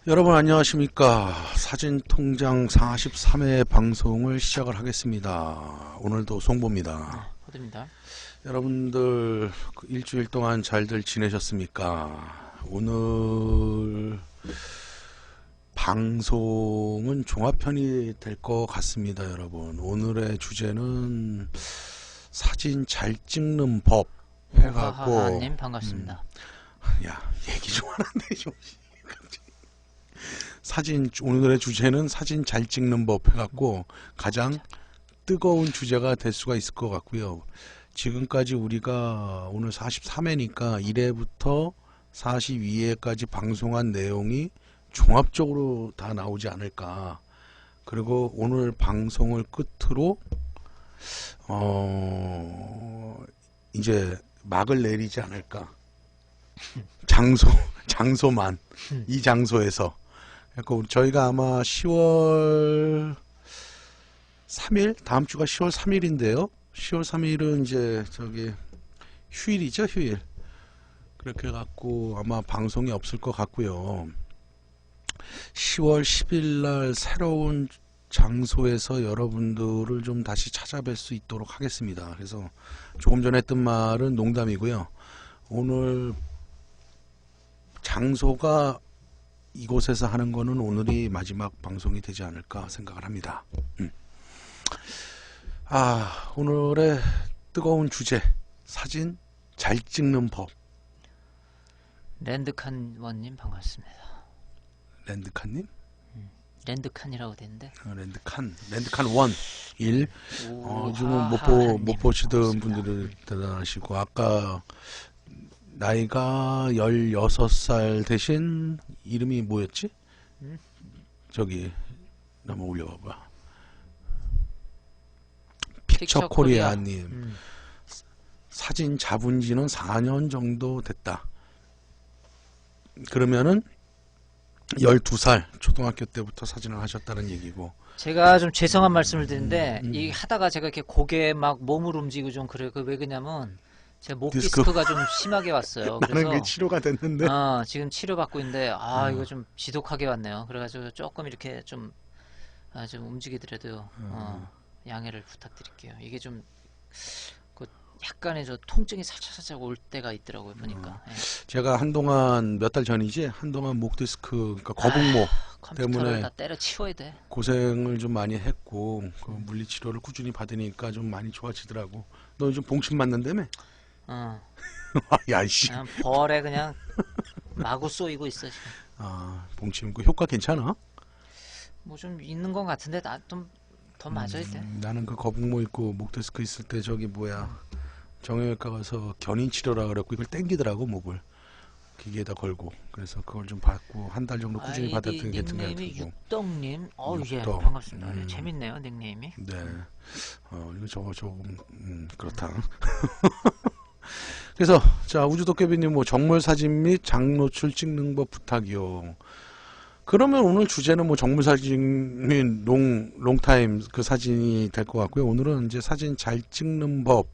여러분 안녕하십니까. 사진통장 43회 방송을 시작을 하겠습니다. 오늘도 송보입니다. 호드입니다. 여러분들 일주일 동안 잘들 지내셨습니까? 오늘 방송은 종합편이 될 것 같습니다. 여러분 오늘의 주제는 사진 잘 찍는 법 해갖고 하하님 반갑습니다. 야 얘기 좀 하는데 좀 오늘의 주제는 사진 잘 찍는 법 해갖고 가장 뜨거운 주제가 될 수가 있을 것 같고요. 지금까지 우리가 오늘 43회니까 1회부터 42회까지 방송한 내용이 종합적으로 다 나오지 않을까. 그리고 오늘 방송을 끝으로 이제 막을 내리지 않을까. 장소만 이 장소에서. 그러니까 저희가 아마 10월 3일 다음 주가 10월 3일인데요. 10월 3일은 이제 저기 휴일이죠, 휴일. 그렇게 갖고 아마 방송이 없을 것 같고요. 10월 10일 날 새로운 장소에서 여러분들을 좀 다시 찾아뵐 수 있도록 하겠습니다. 그래서 조금 전에 했던 말은 농담이고요. 오늘 장소가 이곳에서 하는 거는 오늘이 마지막 방송이 되지 않을까 생각을 합니다. 오늘의 뜨거운 주제, 사진 잘 찍는 법. 랜드칸원님 반갑습니다. 랜드칸님? 랜드칸이라고 되는데. 랜드칸 1. 요즘은 못 보시던 분들은 대단하시고, 아까 나이가 16살 대신 이름이 뭐였지? 저기 한번 올려봐봐. 픽처 코리아님. 사진 잡은 지는 4년 정도 됐다. 그러면은 12살 초등학교 때부터 사진을 하셨다는 얘기고. 제가 좀 죄송한 말씀을 드리는데 이 하다가 제가 이렇게 고개 막 몸을 움직이고 좀 그래요. 그 왜 그러냐면 제 목 디스크가 좀 심하게 왔어요. 나는 그래서 그게 치료가 됐는데. 지금 치료받고 있는데 이거 좀 지독하게 왔네요. 그래가지고 조금 이렇게 좀 움직이더라도 양해를 부탁드릴게요. 이게 좀 그 약간의 저 통증이 살짝 올 때가 있더라고요. 보니까. 제가 한동안 몇 달 전이지 한동안 목 디스크, 그러니까 거북목 컴퓨터를 때문에 다 때려 치워야 돼. 고생을 좀 많이 했고, 그 물리 치료를 꾸준히 받으니까 좀 많이 좋아지더라고. 너 요즘 봉침 맞는다며? 야이씨. 그냥 벌에 그냥 마구 쏘이고 있어 지금. 봉침 그 효과 괜찮아? 뭐 좀 있는 것 같은데 나 좀 더 맞아야 돼. 나는 그 거북목 있고 목 디스크 있을 때 저기 뭐야, 정형외과 가서 견인 치료라 그랬고 이걸 땡기더라고, 목을 기계에다 걸고. 그래서 그걸 좀 받고 한 달 정도 꾸준히 받았던 게 닉네임이 들고. 육덕님. 예, 육덕. 반갑습니다. 네, 재밌네요 닉네임이. 네. 이거 저거 조금 그렇다. 그래서 자, 우주도깨비님 뭐 정물 사진 및 장노출 찍는 법 부탁이요. 그러면 오늘 주제는 뭐 정물 사진 및 롱타임 그 사진이 될 것 같고요. 오늘은 이제 사진 잘 찍는 법,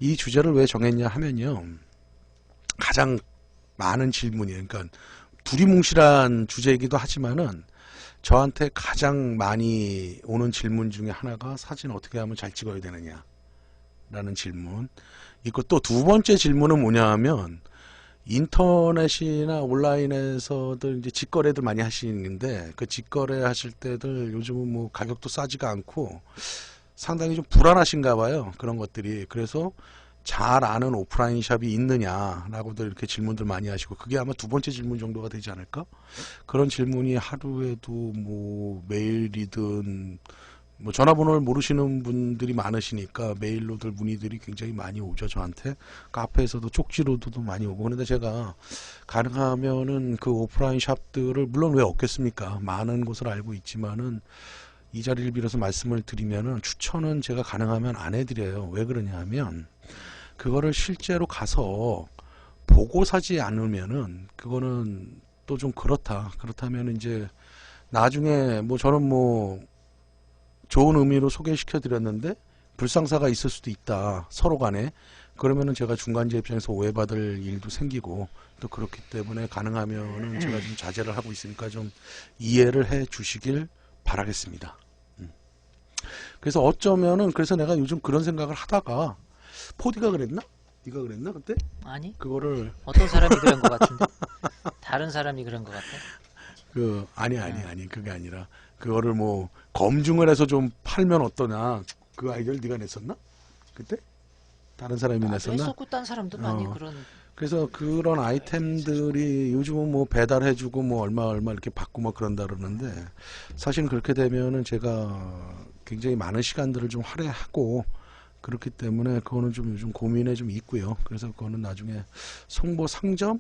이 주제를 왜 정했냐 하면요, 가장 많은 질문이에요. 그러니까 두리뭉실한 주제이기도 하지만은 저한테 가장 많이 오는 질문 중에 하나가 사진 어떻게 하면 잘 찍어야 되느냐 라는 질문 있고, 또 두 번째 질문은 뭐냐 하면 인터넷이나 온라인에서들 이제 직거래들 많이 하시는데, 그 직거래 하실 때들 요즘은 뭐 가격도 싸지가 않고 상당히 좀 불안하신가 봐요, 그런 것들이. 그래서 잘 아는 오프라인 샵이 있느냐라고들 이렇게 질문들 많이 하시고, 그게 아마 두 번째 질문 정도가 되지 않을까? 그런 질문이 하루에도 뭐 메일이든 뭐 전화번호를 모르시는 분들이 많으시니까 메일로들 문의들이 굉장히 많이 오죠, 저한테. 카페에서도 쪽지로도 많이 오고. 그런데 제가 가능하면은 그 오프라인 샵들을, 물론 왜 없겠습니까? 많은 곳을 알고 있지만은 이 자리를 빌어서 말씀을 드리면은 추천은 제가 가능하면 안 해드려요. 왜 그러냐 하면 그거를 실제로 가서 보고 사지 않으면은 그거는 또 좀 그렇다면 이제 나중에 뭐 저는 뭐 좋은 의미로 소개시켜 드렸는데 불상사가 있을 수도 있다, 서로 간에. 그러면은 제가 중간재 입장에서 오해받을 일도 생기고 또 그렇기 때문에 가능하면은 제가 좀 자제를 하고 있으니까 좀 이해를 해 주시길 바라겠습니다. 그래서 어쩌면은 그래서 내가 요즘 그런 생각을 하다가 포디가 그랬나? 네가 그랬나 그때? 아니, 그거를 어떤 사람이 그런 것 같은데? 다른 사람이 그런 것 같아? 아니 그게 아니라 그거를 뭐 검증을 해서 좀 팔면 어떠냐 그 아이디어를 네가 냈었나? 그때? 다른 사람이 나도 냈었나? 했었고 딴 사람도 많이 어. 그런. 그래서 그런 아이템들이 요즘은 뭐 배달해주고 뭐 얼마 이렇게 받고 뭐 그런다 그러는데 사실 그렇게 되면은 제가 굉장히 많은 시간들을 좀 할애하고 그렇기 때문에 그거는 좀 요즘 고민에 좀 있고요. 그래서 그거는 나중에 송보상점이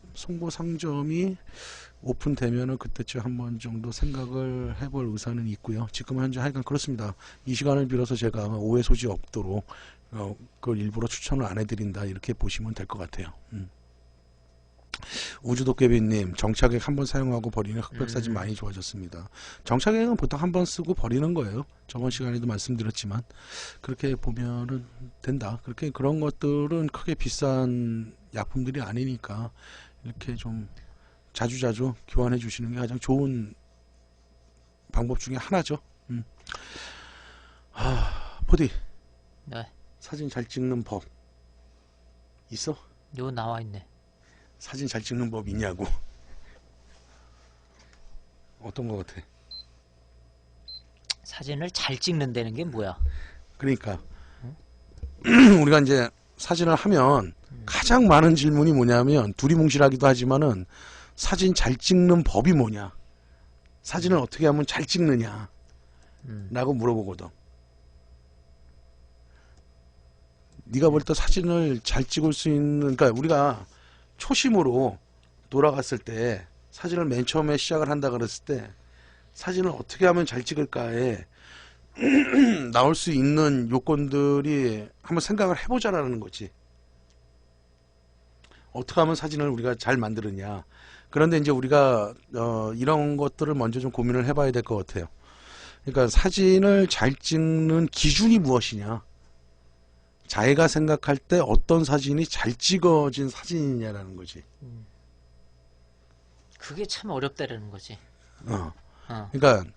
오픈되면은 그때쯤 한번 정도 생각을 해볼 의사는 있고요. 지금 현재 하여간 그렇습니다. 이 시간을 빌어서 제가 오해 소지 없도록 그걸 일부러 추천을 안 해드린다 이렇게 보시면 될 것 같아요. 우주도깨비님 정착액 한번 사용하고 버리는 흑백사진 많이 좋아졌습니다. 정착액은 보통 한번 쓰고 버리는 거예요. 저번 시간에도 말씀드렸지만 그렇게 보면은 된다. 그렇게 그런 것들은 크게 비싼 약품들이 아니니까 이렇게 좀 자주자주 교환해 주시는 게 가장 좋은 방법 중에 하나죠. 포디 네, 사진 잘 찍는 법 있어? 요 나와 있네. 사진 잘 찍는 법 있냐고. 어떤 거 같아? 사진을 잘 찍는다는 게 뭐야? 그러니까 우리가 이제 사진을 하면 가장 많은 질문이 뭐냐면 두리뭉실하기도 하지만은 사진 잘 찍는 법이 뭐냐, 사진을 어떻게 하면 잘 찍느냐 라고 물어보거든. 네가 볼 때 사진을 잘 찍을 수 있는, 그러니까 우리가 초심으로 돌아갔을 때 사진을 맨 처음에 시작을 한다 그랬을 때 사진을 어떻게 하면 잘 찍을까에 나올 수 있는 요건들이 한번 생각을 해보자라는 거지. 어떻게 하면 사진을 우리가 잘 만드느냐. 그런데 이제 우리가 이런 것들을 먼저 좀 고민을 해봐야 될 것 같아요. 그러니까 사진을 잘 찍는 기준이 무엇이냐, 자기가 생각할 때 어떤 사진이 잘 찍어진 사진이냐라는 거지. 그게 참 어렵다라는 거지. 어. 어. 그러니까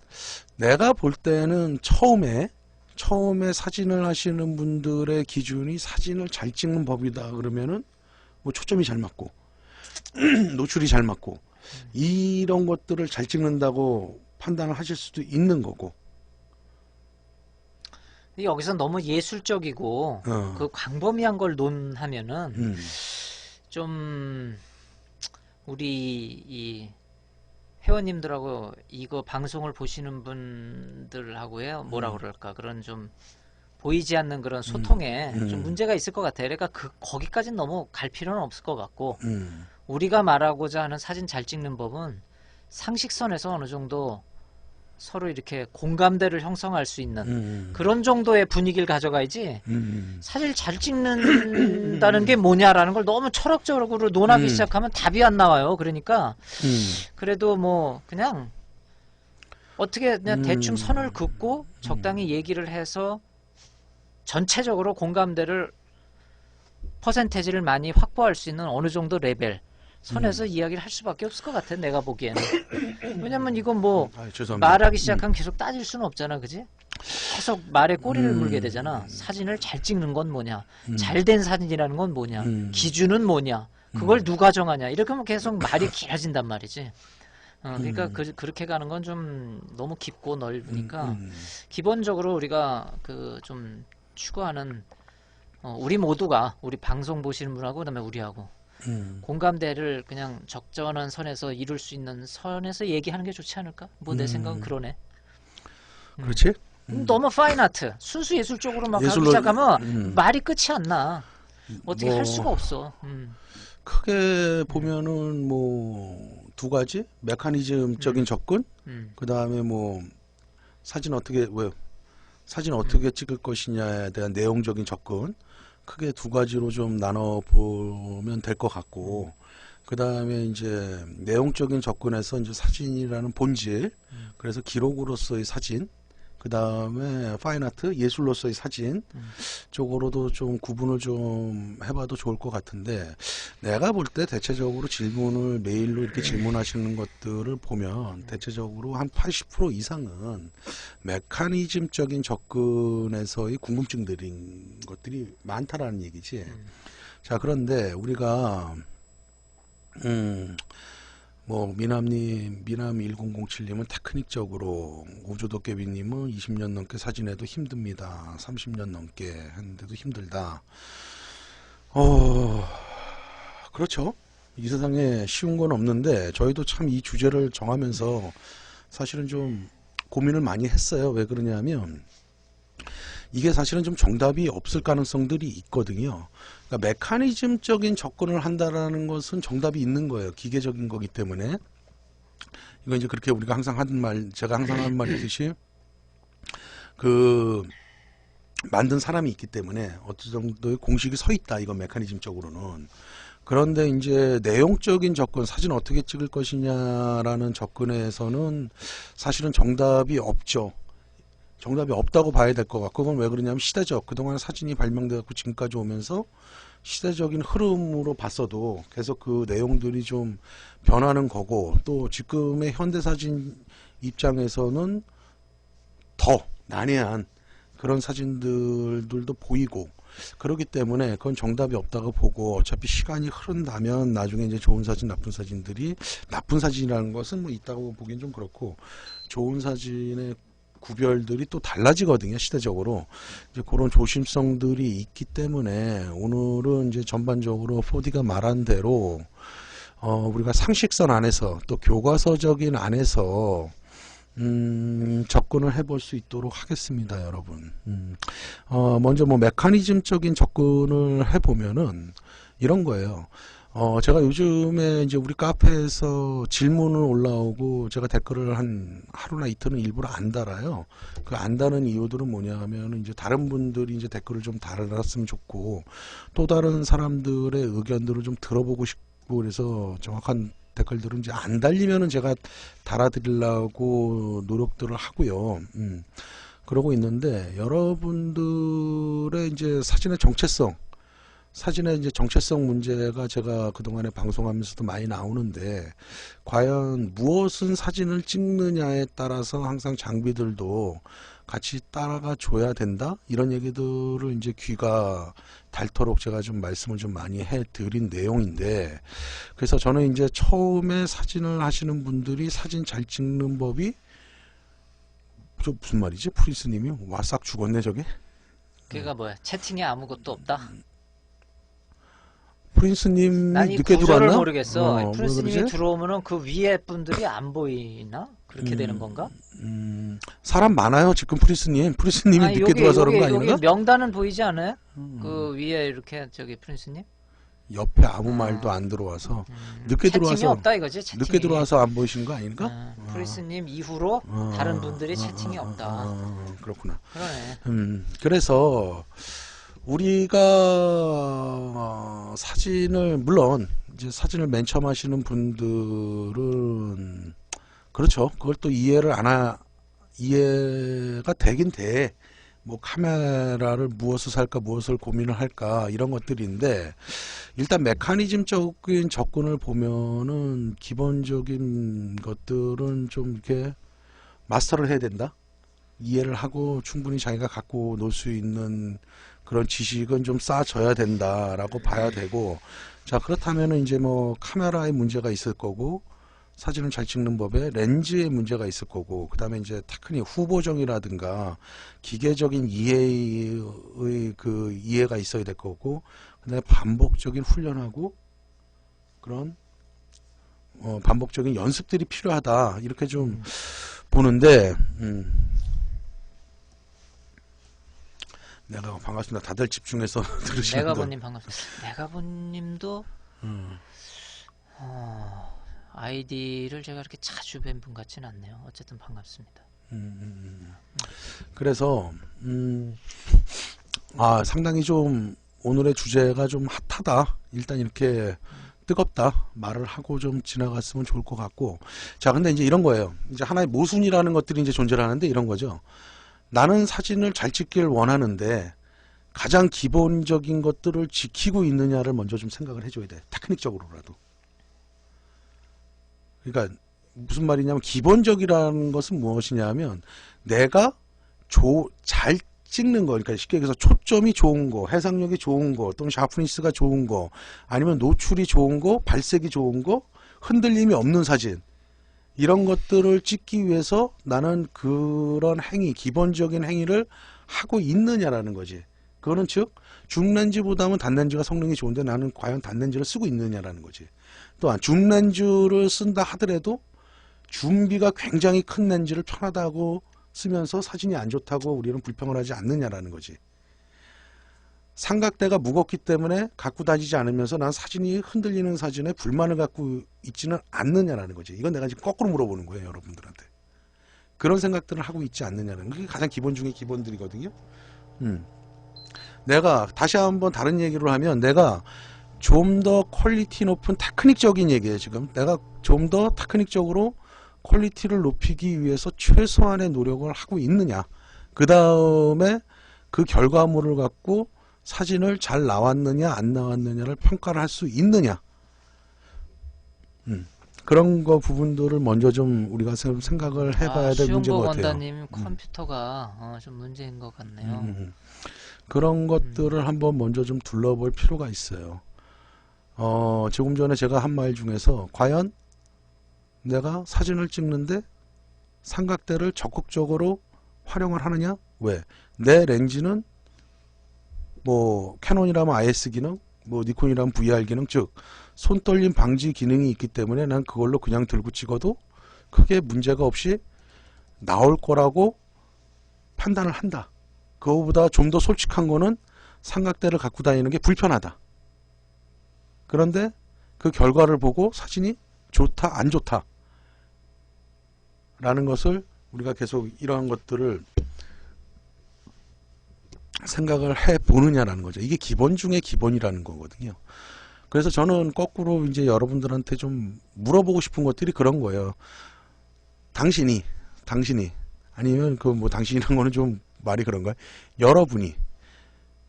내가 볼 때는 처음에 사진을 하시는 분들의 기준이 사진을 잘 찍는 법이다 그러면은 뭐 초점이 잘 맞고 노출이 잘 맞고 이런 것들을 잘 찍는다고 판단을 하실 수도 있는 거고. 근데 여기서 너무 예술적이고 그 광범위한 걸 논하면은 좀 우리 이 회원님들하고 이거 방송을 보시는 분들하고요, 뭐라 그럴까, 그런 좀 보이지 않는 그런 소통에 좀 문제가 있을 것 같아요. 그러니까 거기까지는 너무 갈 필요는 없을 것 같고, 우리가 말하고자 하는 사진 잘 찍는 법은 상식선에서 어느 정도 서로 이렇게 공감대를 형성할 수 있는 그런 정도의 분위기를 가져가야지, 사진을 잘 찍는다는 게 뭐냐라는 걸 너무 철학적으로 논하기 시작하면 답이 안 나와요. 그러니까 그래도 뭐 그냥 어떻게 그냥 대충 선을 긋고 적당히 얘기를 해서 전체적으로 공감대를 퍼센테이지를 많이 확보할 수 있는 어느 정도 레벨 선에서 이야기를 할 수밖에 없을 것 같아, 내가 보기에는. 왜냐면 이건 뭐 죄송합니다. 말하기 시작하면 계속 따질 수는 없잖아, 그지? 계속 말에 꼬리를 물게 되잖아. 사진을 잘 찍는 건 뭐냐, 잘된 사진이라는 건 뭐냐, 기준은 뭐냐, 그걸 누가 정하냐, 이렇게 하면 계속 말이 길어진단 말이지. 그러니까 그렇게 가는 건 좀 너무 깊고 넓으니까 기본적으로 우리가 그 좀 추구하는 우리 모두가, 우리 방송 보시는 분하고 그다음에 우리하고 공감대를 그냥 적절한 선에서 이룰 수 있는 선에서 얘기하는 게 좋지 않을까? 뭐 내 생각은 그러네. 그렇지? 너무 파인 아트, 순수 예술 쪽으로 막 가기 예술로- 시작하면 말이 끝이 안 나. 어떻게 뭐- 할 수가 없어. 크게 보면은 뭐 두 가지 메커니즘적인 접근, 그 다음에 뭐 사진 어떻게 찍을 것이냐에 대한 내용적인 접근, 크게 두 가지로 좀 나눠 보면 될 것 같고, 그 다음에 이제 내용적인 접근에서 이제 사진이라는 본질, 그래서 기록으로서의 사진, 그 다음에 파인아트, 예술로서의 사진 쪽으로도 좀 구분을 좀 해봐도 좋을 것 같은데, 내가 볼 때 대체적으로 질문을 메일로 이렇게 질문하시는 것들을 보면 대체적으로 한 80% 이상은 메커니즘적인 접근에서의 궁금증들인 것들이 많다라는 얘기지. 자, 그런데 우리가 뭐 미남님, 미남 1007님은 테크닉적으로, 우주도깨비님은 20년 넘게 사진해도 힘듭니다. 30년 넘게 했는데도 힘들다. 그렇죠. 이 세상에 쉬운 건 없는데 저희도 참 이 주제를 정하면서 사실은 좀 고민을 많이 했어요. 왜 그러냐면 이게 사실은 좀 정답이 없을 가능성들이 있거든요. 그러니까 메커니즘적인 접근을 한다라는 것은 정답이 있는 거예요. 기계적인 거기 때문에. 이거 이제 그렇게 우리가 항상 하는 말, 제가 항상 하는 말이 있듯이 그 만든 사람이 있기 때문에 어느 정도의 공식이 서 있다. 이건 메커니즘적으로는. 그런데 이제 내용적인 접근, 사진 어떻게 찍을 것이냐라는 접근에서는 사실은 정답이 없죠. 정답이 없다고 봐야 될 것 같고, 그건 왜 그러냐면 시대적, 그동안 사진이 발명되고 지금까지 오면서 시대적인 흐름으로 봤어도 계속 그 내용들이 좀 변하는 거고, 또 지금의 현대사진 입장에서는 더 난해한 그런 사진들도 보이고, 그렇기 때문에 그건 정답이 없다고 보고, 어차피 시간이 흐른다면 나중에 이제 좋은 사진, 나쁜 사진들이, 나쁜 사진이라는 것은 뭐 있다고 보기엔 좀 그렇고, 좋은 사진의 구별들이 또 달라지거든요, 시대적으로. 이제 그런 조심성들이 있기 때문에 오늘은 이제 전반적으로 4D가 말한 대로 우리가 상식선 안에서 또 교과서적인 안에서 접근을 해볼 수 있도록 하겠습니다, 여러분. 먼저 뭐 메커니즘적인 접근을 해보면은 이런 거예요. 제가 요즘에 이제 우리 카페에서 질문을 올라오고 제가 댓글을 한 하루나 이틀은 일부러 안 달아요. 그 안 다는 이유들은 뭐냐 하면 이제 다른 분들이 이제 댓글을 좀 달았으면 좋고, 또 다른 사람들의 의견들을 좀 들어보고 싶고, 그래서 정확한 댓글들은 이제 안 달리면은 제가 달아드리려고 노력들을 하고요. 그러고 있는데, 여러분들의 이제 사진의 이제 정체성 문제가 제가 그동안에 방송하면서도 많이 나오는데, 과연 무엇은 사진을 찍느냐에 따라서 항상 장비들도 같이 따라가 줘야 된다? 이런 얘기들을 이제 귀가 닳도록 제가 좀 말씀을 좀 많이 해 드린 내용인데, 그래서 저는 이제 처음에 사진을 하시는 분들이 사진 잘 찍는 법이, 저 무슨 말이지? 프린스님이 와싹 죽었네 저게? 그가 뭐야? 채팅에 아무것도 없다? 프린스님이 난 이 늦게 구조를 들어왔나? 모르겠어. 왜 프린스님이 그러지? 들어오면은 그 위에 분들이 안 보이나? 그렇게 되는 건가? 사람 많아요 지금 프린스님. 프린스님이 아니, 늦게 들어와서 그런 거 여기 아닌가? 명단은 보이지 않아요? 그 위에 이렇게 저기 프린스님? 옆에 아무 말도 아, 안 들어와서 늦게 채팅이 들어와서 없다 이거지, 늦게 채팅이. 들어와서 안 보이신 거 아닌가? 프린스님 이후로 다른 분들이 채팅이 없다. 그렇구나. 그러네. 그래서 우리가 사진을, 물론 이제 사진을 맨 처음 하시는 분들은 그렇죠. 그걸 또 이해가 되긴 돼. 뭐 카메라를 무엇을 살까, 무엇을 고민을 할까, 이런 것들인데, 일단 메커니즘적인 접근을 보면은 기본적인 것들은 좀 이렇게 마스터를 해야 된다. 이해를 하고 충분히 자기가 갖고 놀 수 있는 그런 지식은 좀 쌓아줘야 된다라고 봐야 되고, 자, 그렇다면은 이제 뭐 카메라에 문제가 있을 거고, 사진을 잘 찍는 법에 렌즈에 문제가 있을 거고, 그 다음에 이제 테크닉 후보정이라든가 기계적인 이해의 그 이해가 있어야 될 거고, 그 다음에 반복적인 훈련하고 그런 반복적인 연습들이 필요하다, 이렇게 좀 보는데, 내가 반갑습니다. 다들 집중해서 들으시는데. 메가본님 반갑습니다. 메가본님도 아이디를 제가 이렇게 자주 뵌 분 같진 않네요. 어쨌든 반갑습니다. 그래서 상당히 좀 오늘의 주제가 좀 핫하다, 일단 이렇게 뜨겁다 말을 하고 좀 지나갔으면 좋을 것 같고, 자, 근데 이제 이런 거예요. 이제 하나의 모순이라는 것들이 이제 존재를 하는데, 이런 거죠. 나는 사진을 잘 찍길 원하는데 가장 기본적인 것들을 지키고 있느냐를 먼저 좀 생각을 해줘야 돼. 테크닉적으로라도. 그러니까 무슨 말이냐면 기본적이라는 것은 무엇이냐면 내가 잘 찍는 거, 그러니까 쉽게 얘기해서 초점이 좋은 거, 해상력이 좋은 거, 또는 샤프니스가 좋은 거, 아니면 노출이 좋은 거, 발색이 좋은 거, 흔들림이 없는 사진, 이런 것들을 찍기 위해서 나는 그런 행위, 기본적인 행위를 하고 있느냐라는 거지. 그거는 즉 중렌즈보다는 단렌즈가 성능이 좋은데 나는 과연 단렌즈를 쓰고 있느냐라는 거지. 또한 중렌즈를 쓴다 하더라도 줌비가 굉장히 큰 렌즈를 편하다고 쓰면서 사진이 안 좋다고 우리는 불평을 하지 않느냐라는 거지. 삼각대가 무겁기 때문에 갖고 다니지 않으면서 난 사진이 흔들리는 사진에 불만을 갖고 있지는 않느냐라는 거지. 이건 내가 지금 거꾸로 물어보는 거예요, 여러분들한테. 그런 생각들을 하고 있지 않느냐는 게 가장 기본 중의 기본들이거든요. 내가 다시 한번 다른 얘기를 하면 내가 좀 더 퀄리티 높은 테크닉적인 얘기예요. 지금 내가 좀 더 테크닉적으로 퀄리티를 높이기 위해서 최소한의 노력을 하고 있느냐, 그 다음에 그 결과물을 갖고 사진을 잘 나왔느냐 안 나왔느냐를 평가를 할 수 있느냐, 그런 거 부분들을 먼저 좀 우리가 생각을 해봐야 될 문제인 것 시험복 같아요. 원단님 컴퓨터가 좀 문제인 것 같네요. 그런 것들을 한번 먼저 좀 둘러볼 필요가 있어요. 조금 전에 제가 한 말 중에서 과연 내가 사진을 찍는데 삼각대를 적극적으로 활용을 하느냐? 왜? 내 렌즈는 뭐 캐논이라면 IS 기능, 뭐 니콘이라면 VR 기능, 즉 손떨림 방지 기능이 있기 때문에 난 그걸로 그냥 들고 찍어도 크게 문제가 없이 나올 거라고 판단을 한다. 그거보다 좀 더 솔직한 거는 삼각대를 갖고 다니는 게 불편하다. 그런데 그 결과를 보고 사진이 좋다 안 좋다 라는 것을 우리가 계속 이러한 것들을 생각을 해 보느냐라는 거죠. 이게 기본 중에 기본이라는 거거든요. 그래서 저는 거꾸로 이제 여러분들한테 좀 물어보고 싶은 것들이 그런 거예요. 당신이 아니면 그 뭐 당신이라는 거는 좀 말이 그런가요? 여러분이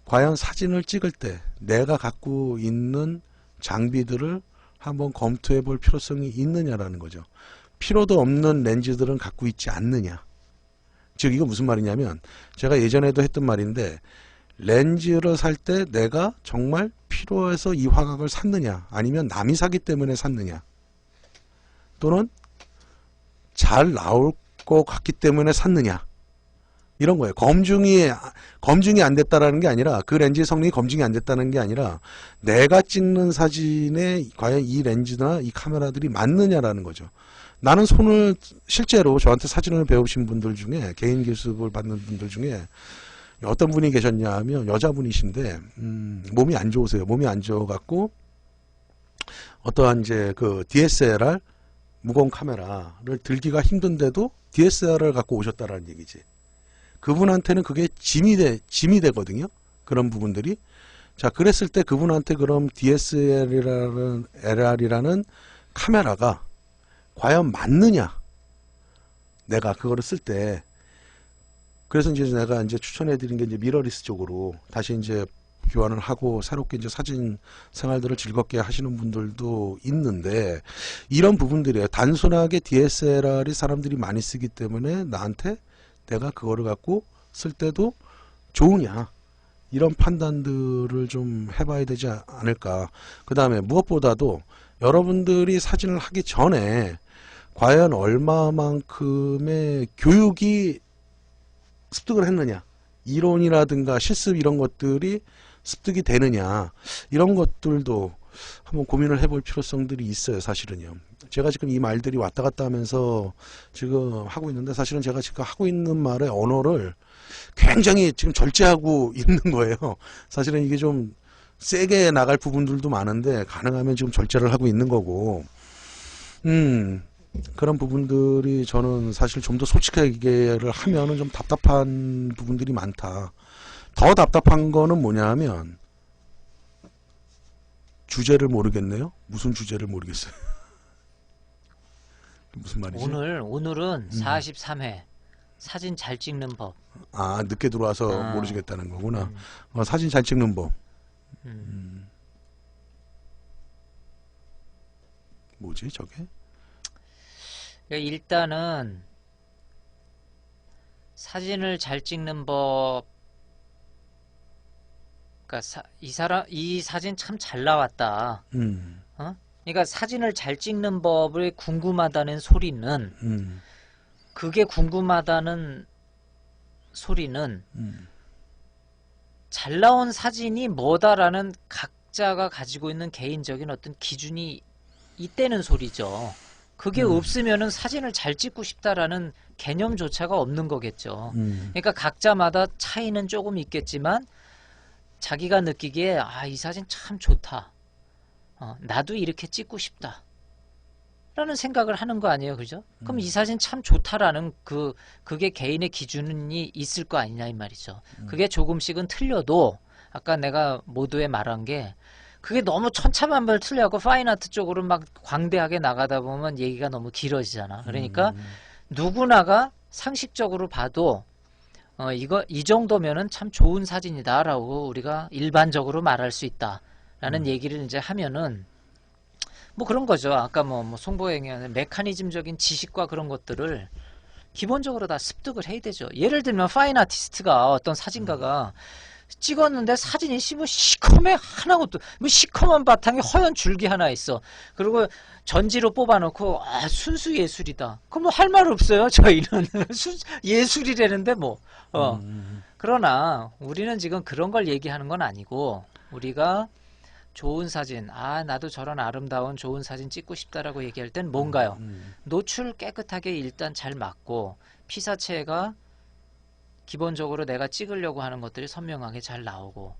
과연 사진을 찍을 때 내가 갖고 있는 장비들을 한번 검토해 볼 필요성이 있느냐라는 거죠. 필요도 없는 렌즈들은 갖고 있지 않느냐. 즉 이거 무슨 말이냐면 제가 예전에도 했던 말인데 렌즈를 살 때 내가 정말 필요해서 이 화각을 샀느냐, 아니면 남이 사기 때문에 샀느냐, 또는 잘 나올 것 같기 때문에 샀느냐, 이런 거예요. 검증이 안 됐다라는 게 아니라, 그 렌즈의 성능이 검증이 안 됐다는 게 아니라 내가 찍는 사진에 과연 이 렌즈나 이 카메라들이 맞느냐라는 거죠. 나는 실제로 저한테 사진을 배우신 분들 중에, 개인 교습을 받는 분들 중에 어떤 분이 계셨냐 하면 여자분이신데 몸이 안 좋으세요. 몸이 안 좋아갖고 어떠한 이제 그 DSLR 무거운 카메라를 들기가 힘든데도 DSLR을 갖고 오셨다라는 얘기지. 그분한테는 그게 짐이 되거든요. 그런 부분들이. 자, 그랬을 때 그분한테 그럼 DSLR이라는 카메라가 과연 맞느냐? 내가 그거를 쓸 때. 그래서 이제 내가 이제 추천해 드린 게 이제 미러리스 쪽으로 다시 이제 교환을 하고 새롭게 이제 사진 생활들을 즐겁게 하시는 분들도 있는데, 이런 부분들이에요. 단순하게 DSLR이 사람들이 많이 쓰기 때문에 나한테 내가 그거를 갖고 쓸 때도 좋으냐, 이런 판단들을 좀 해봐야 되지 않을까. 그 다음에 무엇보다도 여러분들이 사진을 하기 전에 과연 얼마만큼의 교육이 습득을 했느냐, 이론이라든가 실습 이런 것들이 습득이 되느냐, 이런 것들도 한번 고민을 해볼 필요성들이 있어요. 사실은요. 제가 지금 이 말들이 왔다 갔다 하면서 지금 하고 있는데, 사실은 제가 지금 하고 있는 말의 언어를 굉장히 지금 절제하고 있는 거예요. 사실은 이게 좀 세게 나갈 부분들도 많은데 가능하면 지금 절제를 하고 있는 거고, 그런 부분들이 저는 사실 좀 더 솔직하게를 하면은 좀 답답한 부분들이 많다. 더 답답한 거는 뭐냐 하면 주제를 모르겠네요. 무슨 주제를 모르겠어요. 무슨 말이지? 오늘은 43회 사진 잘 찍는 법. 아, 늦게 들어와서 아, 모르시겠다는 거구나. 음, 사진 잘 찍는 법. 음. 뭐지, 저게? 그러니까 일단은 사진을 잘 찍는 법. 그러니까 이 사진 참 잘 나왔다. 음, 어? 그러니까 사진을 잘 찍는 법을 궁금하다는 소리는, 음, 그게 궁금하다는 소리는 음, 잘 나온 사진이 뭐다라는 각자가 가지고 있는 개인적인 어떤 기준이 있다는 소리죠. 그게 없으면은 사진을 잘 찍고 싶다라는 개념조차가 없는 거겠죠. 음, 그러니까 각자마다 차이는 조금 있겠지만 자기가 느끼기에 이 사진 참 좋다. 나도 이렇게 찍고 싶다. 라는 생각을 하는 거 아니에요, 그죠? 그럼 이 사진 참 좋다라는 그게 개인의 기준이 있을 거 아니냐 이 말이죠. 그게 조금씩은 틀려도 아까 내가 모두에 말한 게 그게 너무 천차만별 틀려고 파인아트 쪽으로 막 광대하게 나가다 보면 얘기가 너무 길어지잖아. 그러니까 누구나가 상식적으로 봐도 이 정도면은 참 좋은 사진이다라고 우리가 일반적으로 말할 수 있다라는 얘기를 이제 하면은 뭐 그런 거죠. 아까 뭐 송보행이 하는 메커니즘적인 지식과 그런 것들을 기본적으로 다 습득을 해야 되죠. 예를 들면 파인 아티스트가 어떤 사진가가 찍었는데 사진이 뭐 시커매 하나것도 뭐 시커먼 바탕에 허연 줄기 하나 있어. 그리고 전지로 뽑아놓고 순수 예술이다. 그럼 뭐 할 말 없어요. 저희는 예술이라는데 뭐. 그러나 우리는 지금 그런 걸 얘기하는 건 아니고 우리가 좋은 사진, 나도 저런 아름다운 좋은 사진 찍고 싶다라고 얘기할 땐 뭔가요? 노출 깨끗하게 일단 잘 맞고 피사체가 기본적으로 내가 찍으려고 하는 것들이 선명하게 잘 나오고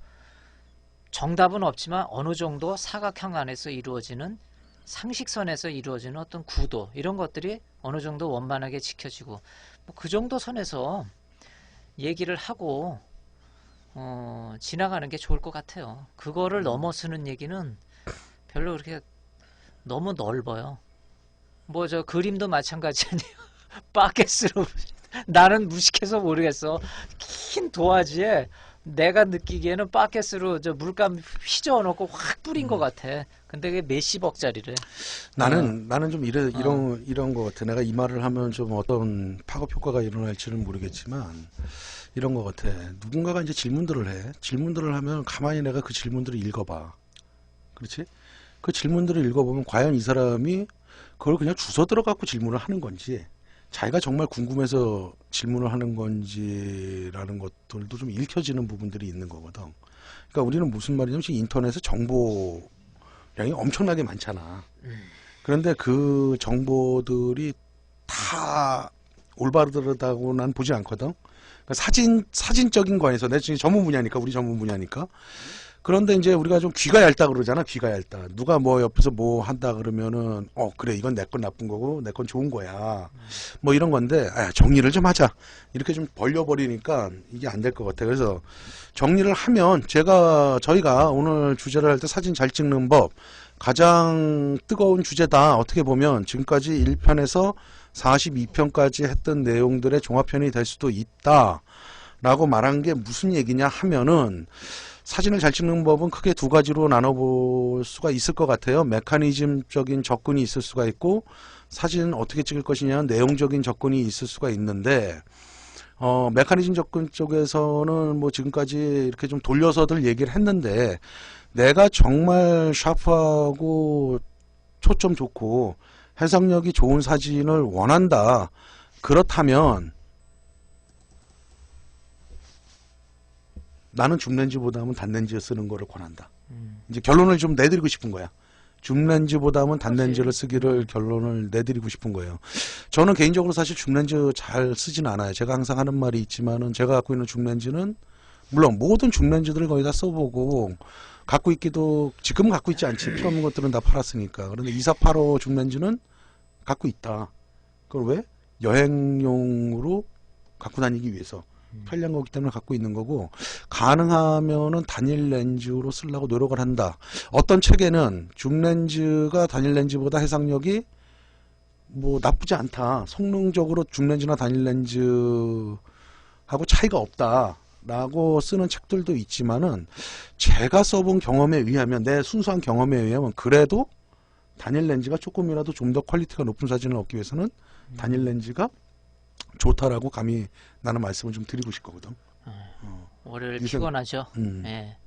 정답은 없지만 어느 정도 사각형 안에서 이루어지는 상식선에서 이루어지는 어떤 구도 이런 것들이 어느 정도 원만하게 지켜지고 뭐 그 정도 선에서 얘기를 하고 지나가는 게 좋을 것 같아요. 그거를 넘어서는 얘기는 별로 그렇게 너무 넓어요. 뭐 저 그림도 마찬가지 아니에요. 바켓으로 나는 무식해서 모르겠어. 긴 도화지에 내가 느끼기에는 바켓으로 저 물감 휘저어 놓고 확 뿌린 것 같아. 근데 그게 몇십억짜리래. 나는 좀 이런 거 같아. 내가 이 말을 하면 좀 어떤 파급 효과가 일어날지는 모르겠지만, 이런 거 같아. 누군가가 이제 질문들을 해. 질문들을 하면 가만히 내가 그 질문들을 읽어봐. 그렇지? 그 질문들을 읽어보면 과연 이 사람이 그걸 그냥 주워 들어갖고 질문을 하는 건지, 자기가 정말 궁금해서 질문을 하는 건지라는 것들도 좀 읽혀지는 부분들이 있는 거거든. 그러니까 우리는 무슨 말이냐면 지금 인터넷에 정보량이 엄청나게 많잖아. 그런데 그 정보들이 다 올바르다고 난 보지 않거든. 그러니까 사진적인 거에서 내 지금 전문 분야니까 우리 전문 분야니까. 그런데 이제 우리가 좀 귀가 얇다 그러잖아. 귀가 얇다. 누가 뭐 옆에서 뭐 한다 그러면은 그래 이건 내 건 나쁜 거고 내 건 좋은 거야. 뭐 이런 건데 정리를 좀 하자. 이렇게 좀 벌려버리니까 이게 안 될 것 같아. 그래서 정리를 하면 저희가 오늘 주제를 할 때 사진 잘 찍는 법 가장 뜨거운 주제다. 어떻게 보면 지금까지 1편에서 42편까지 했던 내용들의 종합편이 될 수도 있다. 라고 말한 게 무슨 얘기냐 하면은 사진을 잘 찍는 법은 크게 두 가지로 나눠볼 수가 있을 것 같아요. 메커니즘적인 접근이 있을 수가 있고 사진은 어떻게 찍을 것이냐 내용적인 접근이 있을 수가 있는데 메커니즘 접근 쪽에서는 뭐 지금까지 이렇게 좀 돌려서들 얘기를 했는데 내가 정말 샤프하고 초점 좋고 해석력이 좋은 사진을 원한다. 그렇다면 나는 줌렌즈보다는 단렌즈 쓰는 거를 권한다. 이제 결론을 좀 내드리고 싶은 거야. 줌렌즈보다는 단렌즈를 쓰기를 결론을 내드리고 싶은 거예요. 저는 개인적으로 사실 줌렌즈 잘 쓰진 않아요. 제가 항상 하는 말이 있지만은 제가 갖고 있는 줌렌즈는 물론 모든 줌렌즈들을 거의 다 써보고 갖고 있기도 지금은 갖고 있지 않지. 필요 없는 것들은 다 팔았으니까. 그런데 2485 줌렌즈는 갖고 있다. 그걸 왜? 여행용으로 갖고 다니기 위해서. 편리한 거기 때문에 갖고 있는 거고 가능하면은 단일 렌즈로 쓰려고 노력을 한다. 어떤 책에는 줌 렌즈가 단일 렌즈보다 해상력이 뭐 나쁘지 않다. 성능적으로 줌렌즈나 단일 렌즈하고 차이가 없다라고 쓰는 책들도 있지만은 제가 써본 경험에 의하면 내 순수한 경험에 의하면 그래도 단일 렌즈가 조금이라도 좀 더 퀄리티가 높은 사진을 얻기 위해서는 단일 렌즈가 좋다라고 감히 나는 말씀을 좀 드리고 싶거든. 월요일 네 피곤하죠. 네,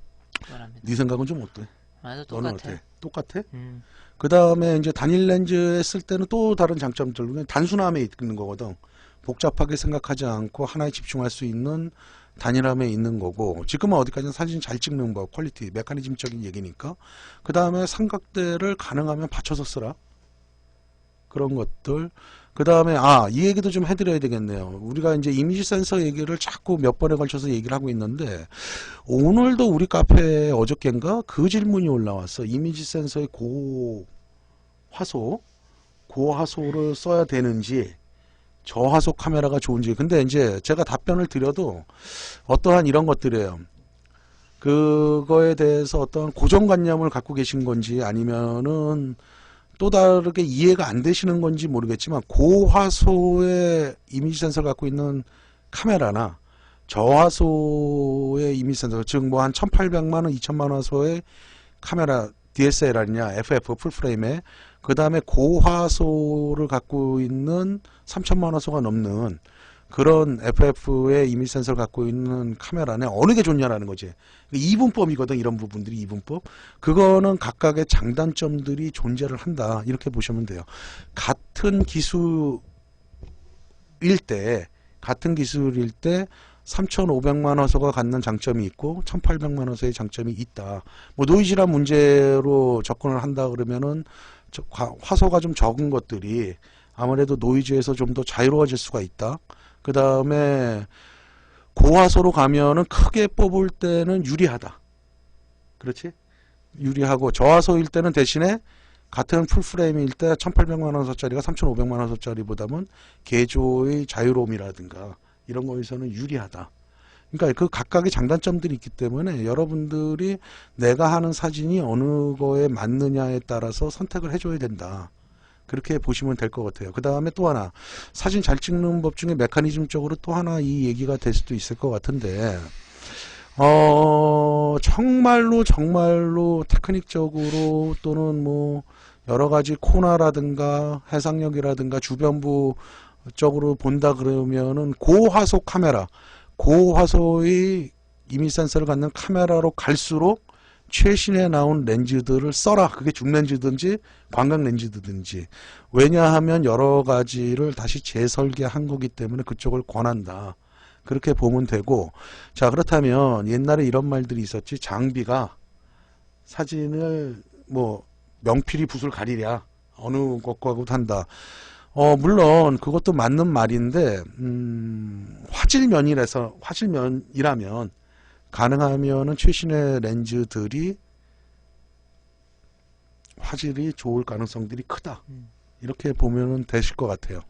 피곤합니다. 네 생각은 좀 어때? 맞아, 너는 똑같아. 어때? 똑같아? 음, 그 다음에 이제 단일 렌즈에 쓸 때는 또 다른 장점들, 그냥 단순함에 있는 거거든. 복잡하게 생각하지 않고 하나에 집중할 수 있는 단일함에 있는 거고, 지금은 어디까지나 사진 잘 찍는 법, 퀄리티, 메커니즘적인 얘기니까. 그 다음에 삼각대를 가능하면 받쳐서 쓰라. 그런 것들. 그 다음에, 이 얘기도 좀 해드려야 되겠네요. 우리가 이제 이미지 센서 얘기를 자꾸 몇 번에 걸쳐서 얘기를 하고 있는데, 오늘도 우리 카페에 어저께인가 그 질문이 올라왔어. 이미지 센서의 고화소를 써야 되는지, 저화소 카메라가 좋은지. 근데 이제 제가 답변을 드려도 어떠한 이런 것들이에요. 그거에 대해서 어떤 고정관념을 갖고 계신 건지 아니면은 또 다르게 이해가 안 되시는 건지 모르겠지만 고화소의 이미지 센서를 갖고 있는 카메라나 저화소의 이미지 센서, 즉 뭐 한 1800만 원, 2000만 화소의 카메라 DSLR이냐 FF 풀프레임에, 그 다음에 고화소를 갖고 있는 3000만 화소가 넘는 그런 FF의 이미지 센서를 갖고 있는 카메라네 어느 게 좋냐라는 거지. 이분법이거든. 이런 부분들이 이분법. 그거는 각각의 장단점들이 존재를 한다. 이렇게 보시면 돼요. 같은 기술일 때 3,500만 화소가 갖는 장점이 있고 1,800만 화소의 장점이 있다. 뭐 노이즈란 문제로 접근을 한다 그러면은 화소가 좀 적은 것들이 아무래도 노이즈에서 좀 더 자유로워질 수가 있다. 그 다음에 고화소로 가면은 크게 뽑을 때는 유리하다. 그렇지? 유리하고 저화소일 때는 대신에 같은 풀프레임일 때 1800만 화소짜리가 3500만 화소짜리보다는 개조의 자유로움이라든가 이런 거에서는 유리하다. 그러니까 그 각각의 장단점들이 있기 때문에 여러분들이 내가 하는 사진이 어느 거에 맞느냐에 따라서 선택을 해줘야 된다. 그렇게 보시면 될 것 같아요. 그 다음에 또 하나, 사진 잘 찍는 법 중에 메커니즘적으로 또 하나 이 얘기가 될 수도 있을 것 같은데, 정말로 테크닉적으로 또는 뭐 여러 가지 코나라든가 해상력이라든가 주변부 쪽으로 본다 그러면은 고화소 카메라, 고화소의 이미지 센서를 갖는 카메라로 갈수록 최신에 나온 렌즈들을 써라. 그게 줌 렌즈든지 광각 렌즈든지. 왜냐하면 여러 가지를 다시 재설계한 거기 때문에 그쪽을 권한다. 그렇게 보면 되고, 자, 그렇다면 옛날에 이런 말들이 있었지. 장비가 사진을 뭐 명필이 붓을 가리랴 어느 것과도 한다. 물론 그것도 맞는 말인데 화질면이라면 가능하면은 최신의 렌즈들이 화질이 좋을 가능성들이 크다. 이렇게 보면은 되실 것 같아요.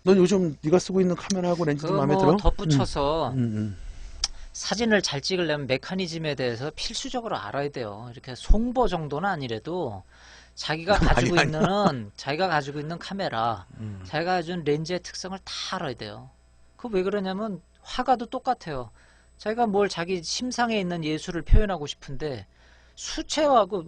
넌 요즘 네가 쓰고 있는 카메라하고 렌즈도 마음에 뭐 들어? 덧붙여서 음. 사진을 잘 찍으려면 메커니즘에 대해서 필수적으로 알아야 돼요. 이렇게 송보 정도는 아니래도 자기가 가지고 있는 카메라, 자기가 가지고 있는 렌즈의 특성을 다 알아야 돼요. 그 왜 그러냐면 화가도 똑같아요. 자기가 뭘 자기 심상에 있는 예술을 표현하고 싶은데 수채화고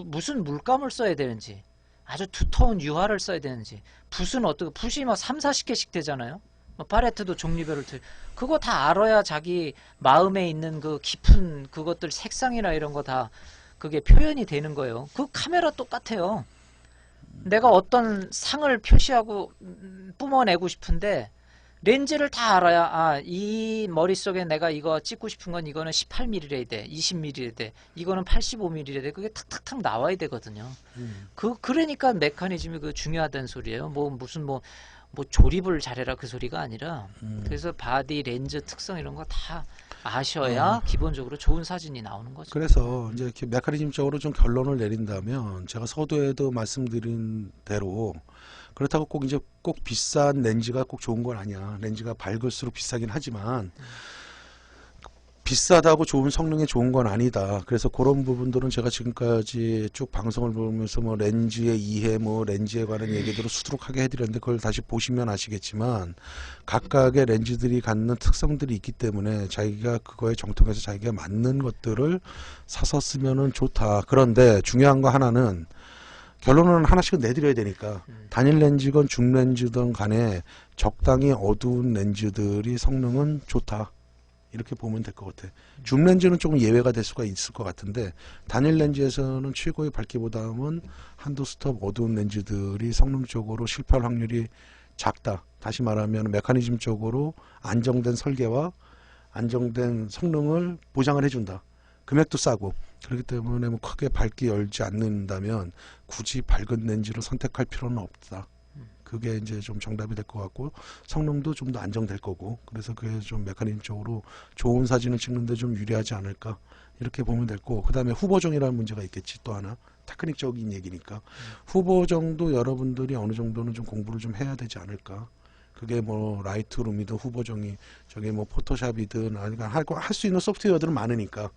무슨 물감을 써야 되는지, 아주 두터운 유화를 써야 되는지, 붓은 붓이 막 3, 40개씩 되잖아요. 팔레트도 종류별로 그거 다 알아야 자기 마음에 있는 그 깊은 그것들 색상이나 이런 거 다 그게 표현이 되는 거예요. 그 카메라 똑같아요. 내가 어떤 상을 표시하고 뿜어내고 싶은데 렌즈를 다 알아야 이 머릿속에 내가 이거 찍고 싶은 건 이거는 18mm래 돼. 20mm래 돼. 이거는 85mm래 돼. 그게 탁탁탁 나와야 되거든요. 그러니까 메커니즘이 중요하다는 소리예요. 무슨 조립을 잘해라 그 소리가 아니라 그래서 바디 렌즈 특성 이런 거 다 아셔야 기본적으로 좋은 사진이 나오는 거죠. 그래서 이제 이렇게 메커니즘적으로 좀 결론을 내린다면 제가 서두에도 말씀드린 대로 그렇다고 꼭 비싼 렌즈가 꼭 좋은 건 아니야. 렌즈가 밝을수록 비싸긴 하지만 비싸다고 좋은 성능이 좋은 건 아니다. 그래서 그런 부분들은 제가 지금까지 쭉 방송을 보면서 뭐 렌즈의 이해, 뭐 렌즈에 관한 얘기들을 수두룩하게 해드렸는데 그걸 다시 보시면 아시겠지만 각각의 렌즈들이 갖는 특성들이 있기 때문에 자기가 그거에 정통해서 자기가 맞는 것들을 사서 쓰면은 좋다. 그런데 중요한 거 하나는 결론은 하나씩은 내드려야 되니까 단일 렌즈건 줌 렌즈든 간에 적당히 어두운 렌즈들이 성능은 좋다. 이렇게 보면 될 것 같아. 줌 렌즈는 조금 예외가 될 수가 있을 것 같은데 단일 렌즈에서는 최고의 밝기보다는 한두 스톱 어두운 렌즈들이 성능적으로 실패할 확률이 작다. 다시 말하면 메커니즘적으로 안정된 설계와 안정된 성능을 보장을 해준다. 금액도 싸고 그렇기 때문에 뭐 크게 밝게 열지 않는다면 굳이 밝은 렌즈를 선택할 필요는 없다. 그게 이제 좀 정답이 될 것 같고 성능도 좀 더 안정될 거고 그래서 그게 좀 메커니즘적으로 좋은 사진을 찍는데 좀 유리하지 않을까 이렇게 보면 될 거고 그 다음에 후보정이라는 문제가 있겠지 또 하나 테크닉적인 얘기니까 후보정도 여러분들이 어느 정도는 좀 공부를 좀 해야 되지 않을까 그게 뭐 라이트룸이든 후보정이 저게 뭐 포토샵이든 아니면 할 수 있는 소프트웨어들은 많으니까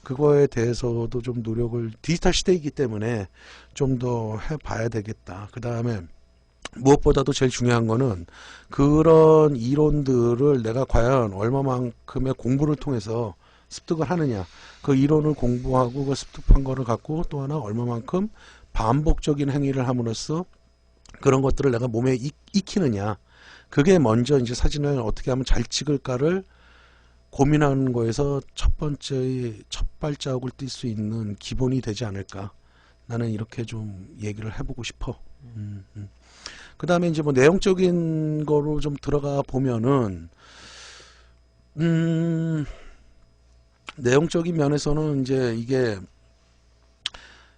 그거에 대해서도 좀 노력을 디지털 시대이기 때문에 좀 더 해봐야 되겠다. 그 다음에 무엇보다도 제일 중요한 거는 그런 이론들을 내가 과연 얼마만큼의 공부를 통해서 습득을 하느냐 그 이론을 공부하고 그 습득한 거를 갖고 또 하나 얼마만큼 반복적인 행위를 함으로써 그런 것들을 내가 몸에 익히느냐 그게 먼저 이제 사진을 어떻게 하면 잘 찍을까를 고민하는 거에서 첫 번째의 첫 발자국을 뛸 수 있는 기본이 되지 않을까 나는 이렇게 좀 얘기를 해보고 싶어. 그 다음에 이제 뭐 내용적인 거로 좀 들어가 보면은, 내용적인 면에서는 이제 이게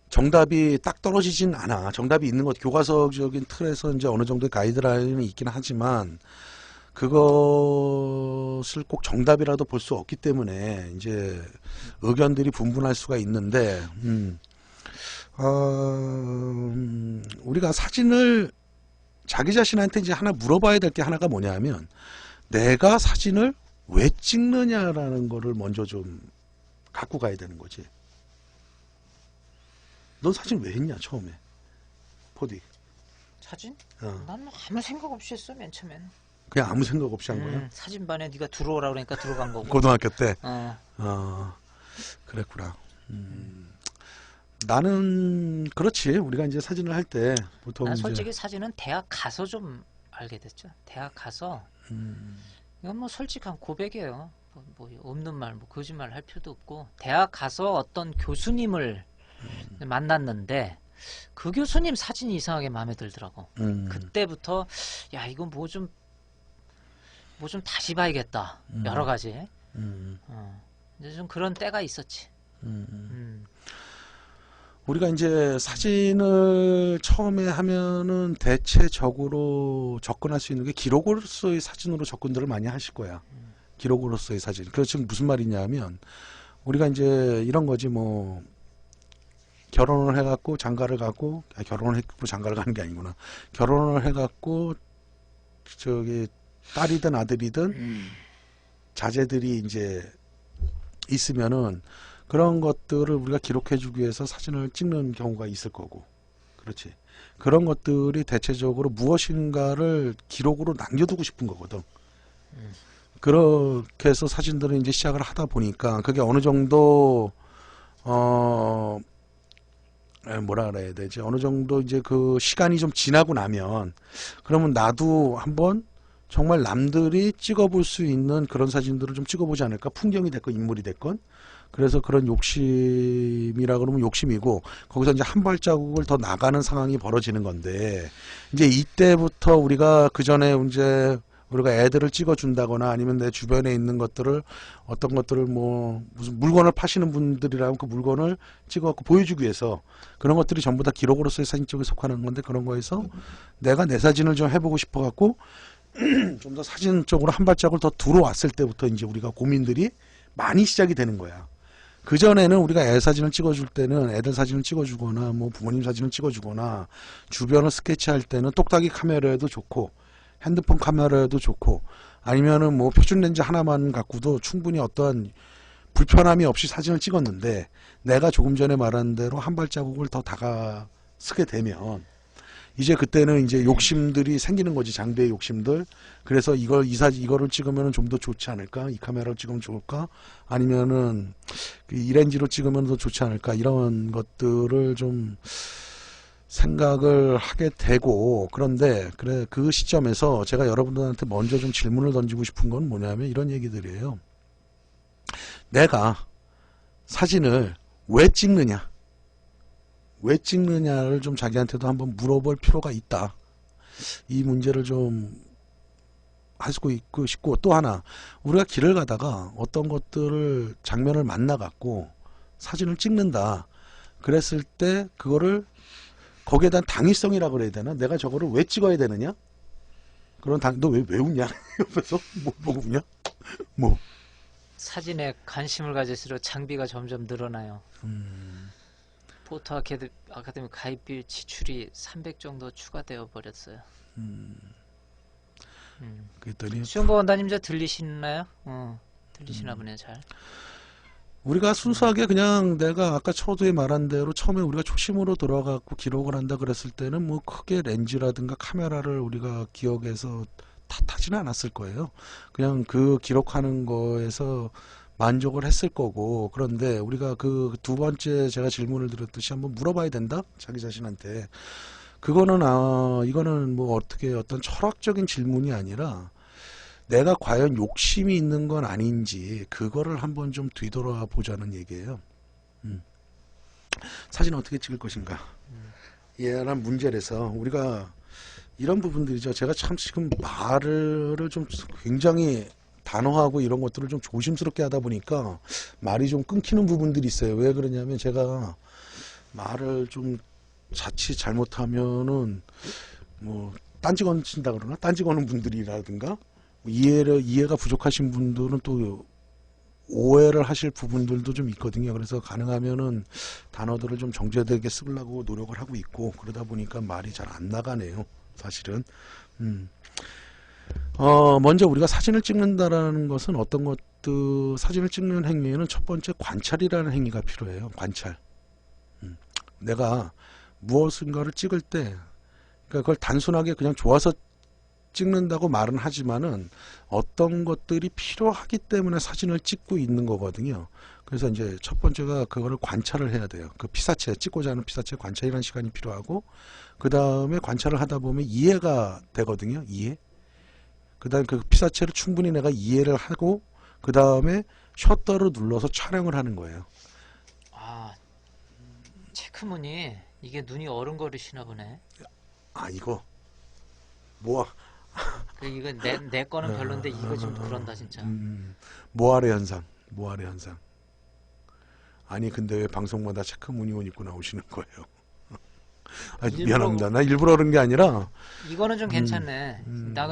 정답이 딱 떨어지진 않아. 정답이 있는 것, 교과서적인 틀에서 이제 어느 정도의 가이드라인은 있긴 하지만, 그것을 꼭 정답이라도 볼 수 없기 때문에, 이제 의견들이 분분할 수가 있는데, 우리가 사진을 자기 자신한테 이제 하나 물어봐야 될 게 하나가 뭐냐면 내가 사진을 왜 찍느냐라는 거를 먼저 좀 갖고 가야 되는 거지. 넌 사진 왜 했냐 처음에 포디? 사진? 어. 난 아무 생각 없이 했어 맨 처음엔. 그냥 아무 생각 없이 한 거야? 사진반에 네가 들어오라 그러니까 들어간 거고. 고등학교 때? 어. 그랬구나. 나는 그렇지. 우리가 이제 사진을 할 때 보통 난 이제 솔직히 사진은 대학 가서 좀 알게 됐죠. 대학 가서 이건 뭐 솔직한 고백이에요. 뭐 없는 말, 뭐 거짓말 할 필요도 없고 대학 가서 어떤 교수님을 만났는데 그 교수님 사진이 이상하게 마음에 들더라고. 그때부터 야 이거 뭐 좀 다시 봐야겠다. 여러 가지. 이제 좀 그런 때가 있었지. 우리가 이제 사진을 처음에 하면은 대체적으로 접근할 수 있는 게 기록으로서의 사진으로 접근들을 많이 하실 거야. 기록으로서의 사진. 그래서 지금 무슨 말이냐면 우리가 이제 이런 거지 뭐 결혼을 해갖고 장가를 가고 결혼을 했고 장가를 가는 게 아니구나. 결혼을 해갖고 저기 딸이든 아들이든 자제들이 이제 있으면은 그런 것들을 우리가 기록해주기 위해서 사진을 찍는 경우가 있을 거고, 그렇지. 그런 것들이 대체적으로 무엇인가를 기록으로 남겨두고 싶은 거거든. 그렇게 해서 사진들을 이제 시작을 하다 보니까 그게 어느 정도 뭐라 그래야 되지? 어느 정도 이제 그 시간이 좀 지나고 나면 그러면 나도 한번 정말 남들이 찍어볼 수 있는 그런 사진들을 좀 찍어보지 않을까? 풍경이 됐건 인물이 됐건. 그래서 그런 욕심이라 그러면 욕심이고 거기서 이제 한 발자국을 더 나가는 상황이 벌어지는 건데 이제 이때부터 우리가 그 전에 이제 우리가 애들을 찍어준다거나 아니면 내 주변에 있는 것들을 어떤 것들을 뭐 무슨 물건을 파시는 분들이라면 그 물건을 찍어갖고 보여주기 위해서 그런 것들이 전부 다 기록으로서의 사진 쪽에 속하는 건데 그런 거에서 내가 내 사진을 좀 해보고 싶어갖고 좀 더 사진 쪽으로 한 발자국을 더 들어왔을 때부터 이제 우리가 고민들이 많이 시작이 되는 거야. 그전에는 우리가 애 사진을 찍어줄 때는 애들 사진을 찍어주거나 뭐 부모님 사진을 찍어주거나 주변을 스케치할 때는 똑딱이 카메라에도 좋고 핸드폰 카메라에도 좋고 아니면은 뭐 표준 렌즈 하나만 갖고도 충분히 어떠한 불편함이 없이 사진을 찍었는데 내가 조금 전에 말한 대로 한 발자국을 더 다가서게 되면 이제 그때는 이제 욕심들이 생기는 거지. 장비의 욕심들. 그래서 이거를 찍으면 좀 더 좋지 않을까? 이 카메라로 찍으면 좋을까? 아니면은 이 렌즈로 찍으면 더 좋지 않을까? 이런 것들을 좀 생각을 하게 되고, 그런데 그래 그 시점에서 제가 여러분들한테 먼저 좀 질문을 던지고 싶은 건 뭐냐면 이런 얘기들이에요. 내가 사진을 왜 찍느냐? 왜 찍느냐를 좀 자기한테도 한번 물어볼 필요가 있다. 이 문제를 좀 하고 있고 싶고, 또 하나, 우리가 길을 가다가 어떤 것들을 장면을 만나갖고 사진을 찍는다. 그랬을 때 그거를 거기에 대한 당위성이라 그래야 되나? 내가 저거를 왜 찍어야 되느냐? 그런 너 왜 웃냐? 옆에서 뭐 웃냐? 뭐 사진에 관심을 가질수록 장비가 점점 늘어나요. 포토 아카데미 가입비 지출이 300 정도 추가되어 버렸어요. 그랬더니 수영보 원장님 저 들리시나요? 들리시나 보네 잘. 우리가 순수하게 그냥 내가 아까 초두에 말한 대로 처음에 우리가 초심으로 돌아가고 기록을 한다 그랬을 때는 뭐 크게 렌즈라든가 카메라를 우리가 기억해서 탓하지는 않았을 거예요. 그냥 그 기록하는 거에서 만족을 했을 거고, 그런데 우리가 그 두 번째 제가 질문을 드렸듯이 한번 물어봐야 된다? 자기 자신한테. 그거는 이거는 뭐 어떻게 어떤 철학적인 질문이 아니라 내가 과연 욕심이 있는 건 아닌지 그거를 한번 좀 뒤돌아보자는 얘기예요. 사진 어떻게 찍을 것인가. 이런 문제라서 우리가 이런 부분들이죠. 제가 참 지금 말을 좀 굉장히 단호하고 이런 것들을 좀 조심스럽게 하다 보니까 말이 좀 끊기는 부분들이 있어요. 왜 그러냐면 제가 말을 좀 자칫 잘못하면은 뭐 딴지 건친다 그러나? 딴지 거는 분들이라든가 이해가 부족하신 분들은 또 오해를 하실 부분들도 좀 있거든요. 그래서 가능하면은 단어들을 좀 정제되게 쓰려고 노력을 하고 있고, 그러다 보니까 말이 잘 안 나가네요. 사실은. 먼저 우리가 사진을 찍는다라는 것은 어떤 것들, 사진을 찍는 행위에는 첫 번째 관찰이라는 행위가 필요해요. 관찰. 내가 무엇인가를 찍을 때, 그러니까 그걸 단순하게 그냥 좋아서 찍는다고 말은 하지만은 어떤 것들이 필요하기 때문에 사진을 찍고 있는 거거든요. 그래서 이제 첫 번째가 그거를 관찰을 해야 돼요. 그 피사체, 찍고자 하는 피사체 관찰이라는 시간이 필요하고, 그 다음에 관찰을 하다 보면 이해가 되거든요. 이해. 그 다음에 그 피사체를 충분히 내가 이해를 하고, 그 다음에 셔터를 눌러서 촬영을 하는 거예요. 아, 체크무늬 이게 눈이 어른거리시나 보네. 이거 뭐 이건 내 거는 별론데 이거 좀 그런다 진짜. 모아레 현상. 아니 근데 왜 방송마다 체크 무늬 입고 나오시는 거예요? 미안합니다. 나 일부러 그런 게 아니라 이거는 좀 괜찮네.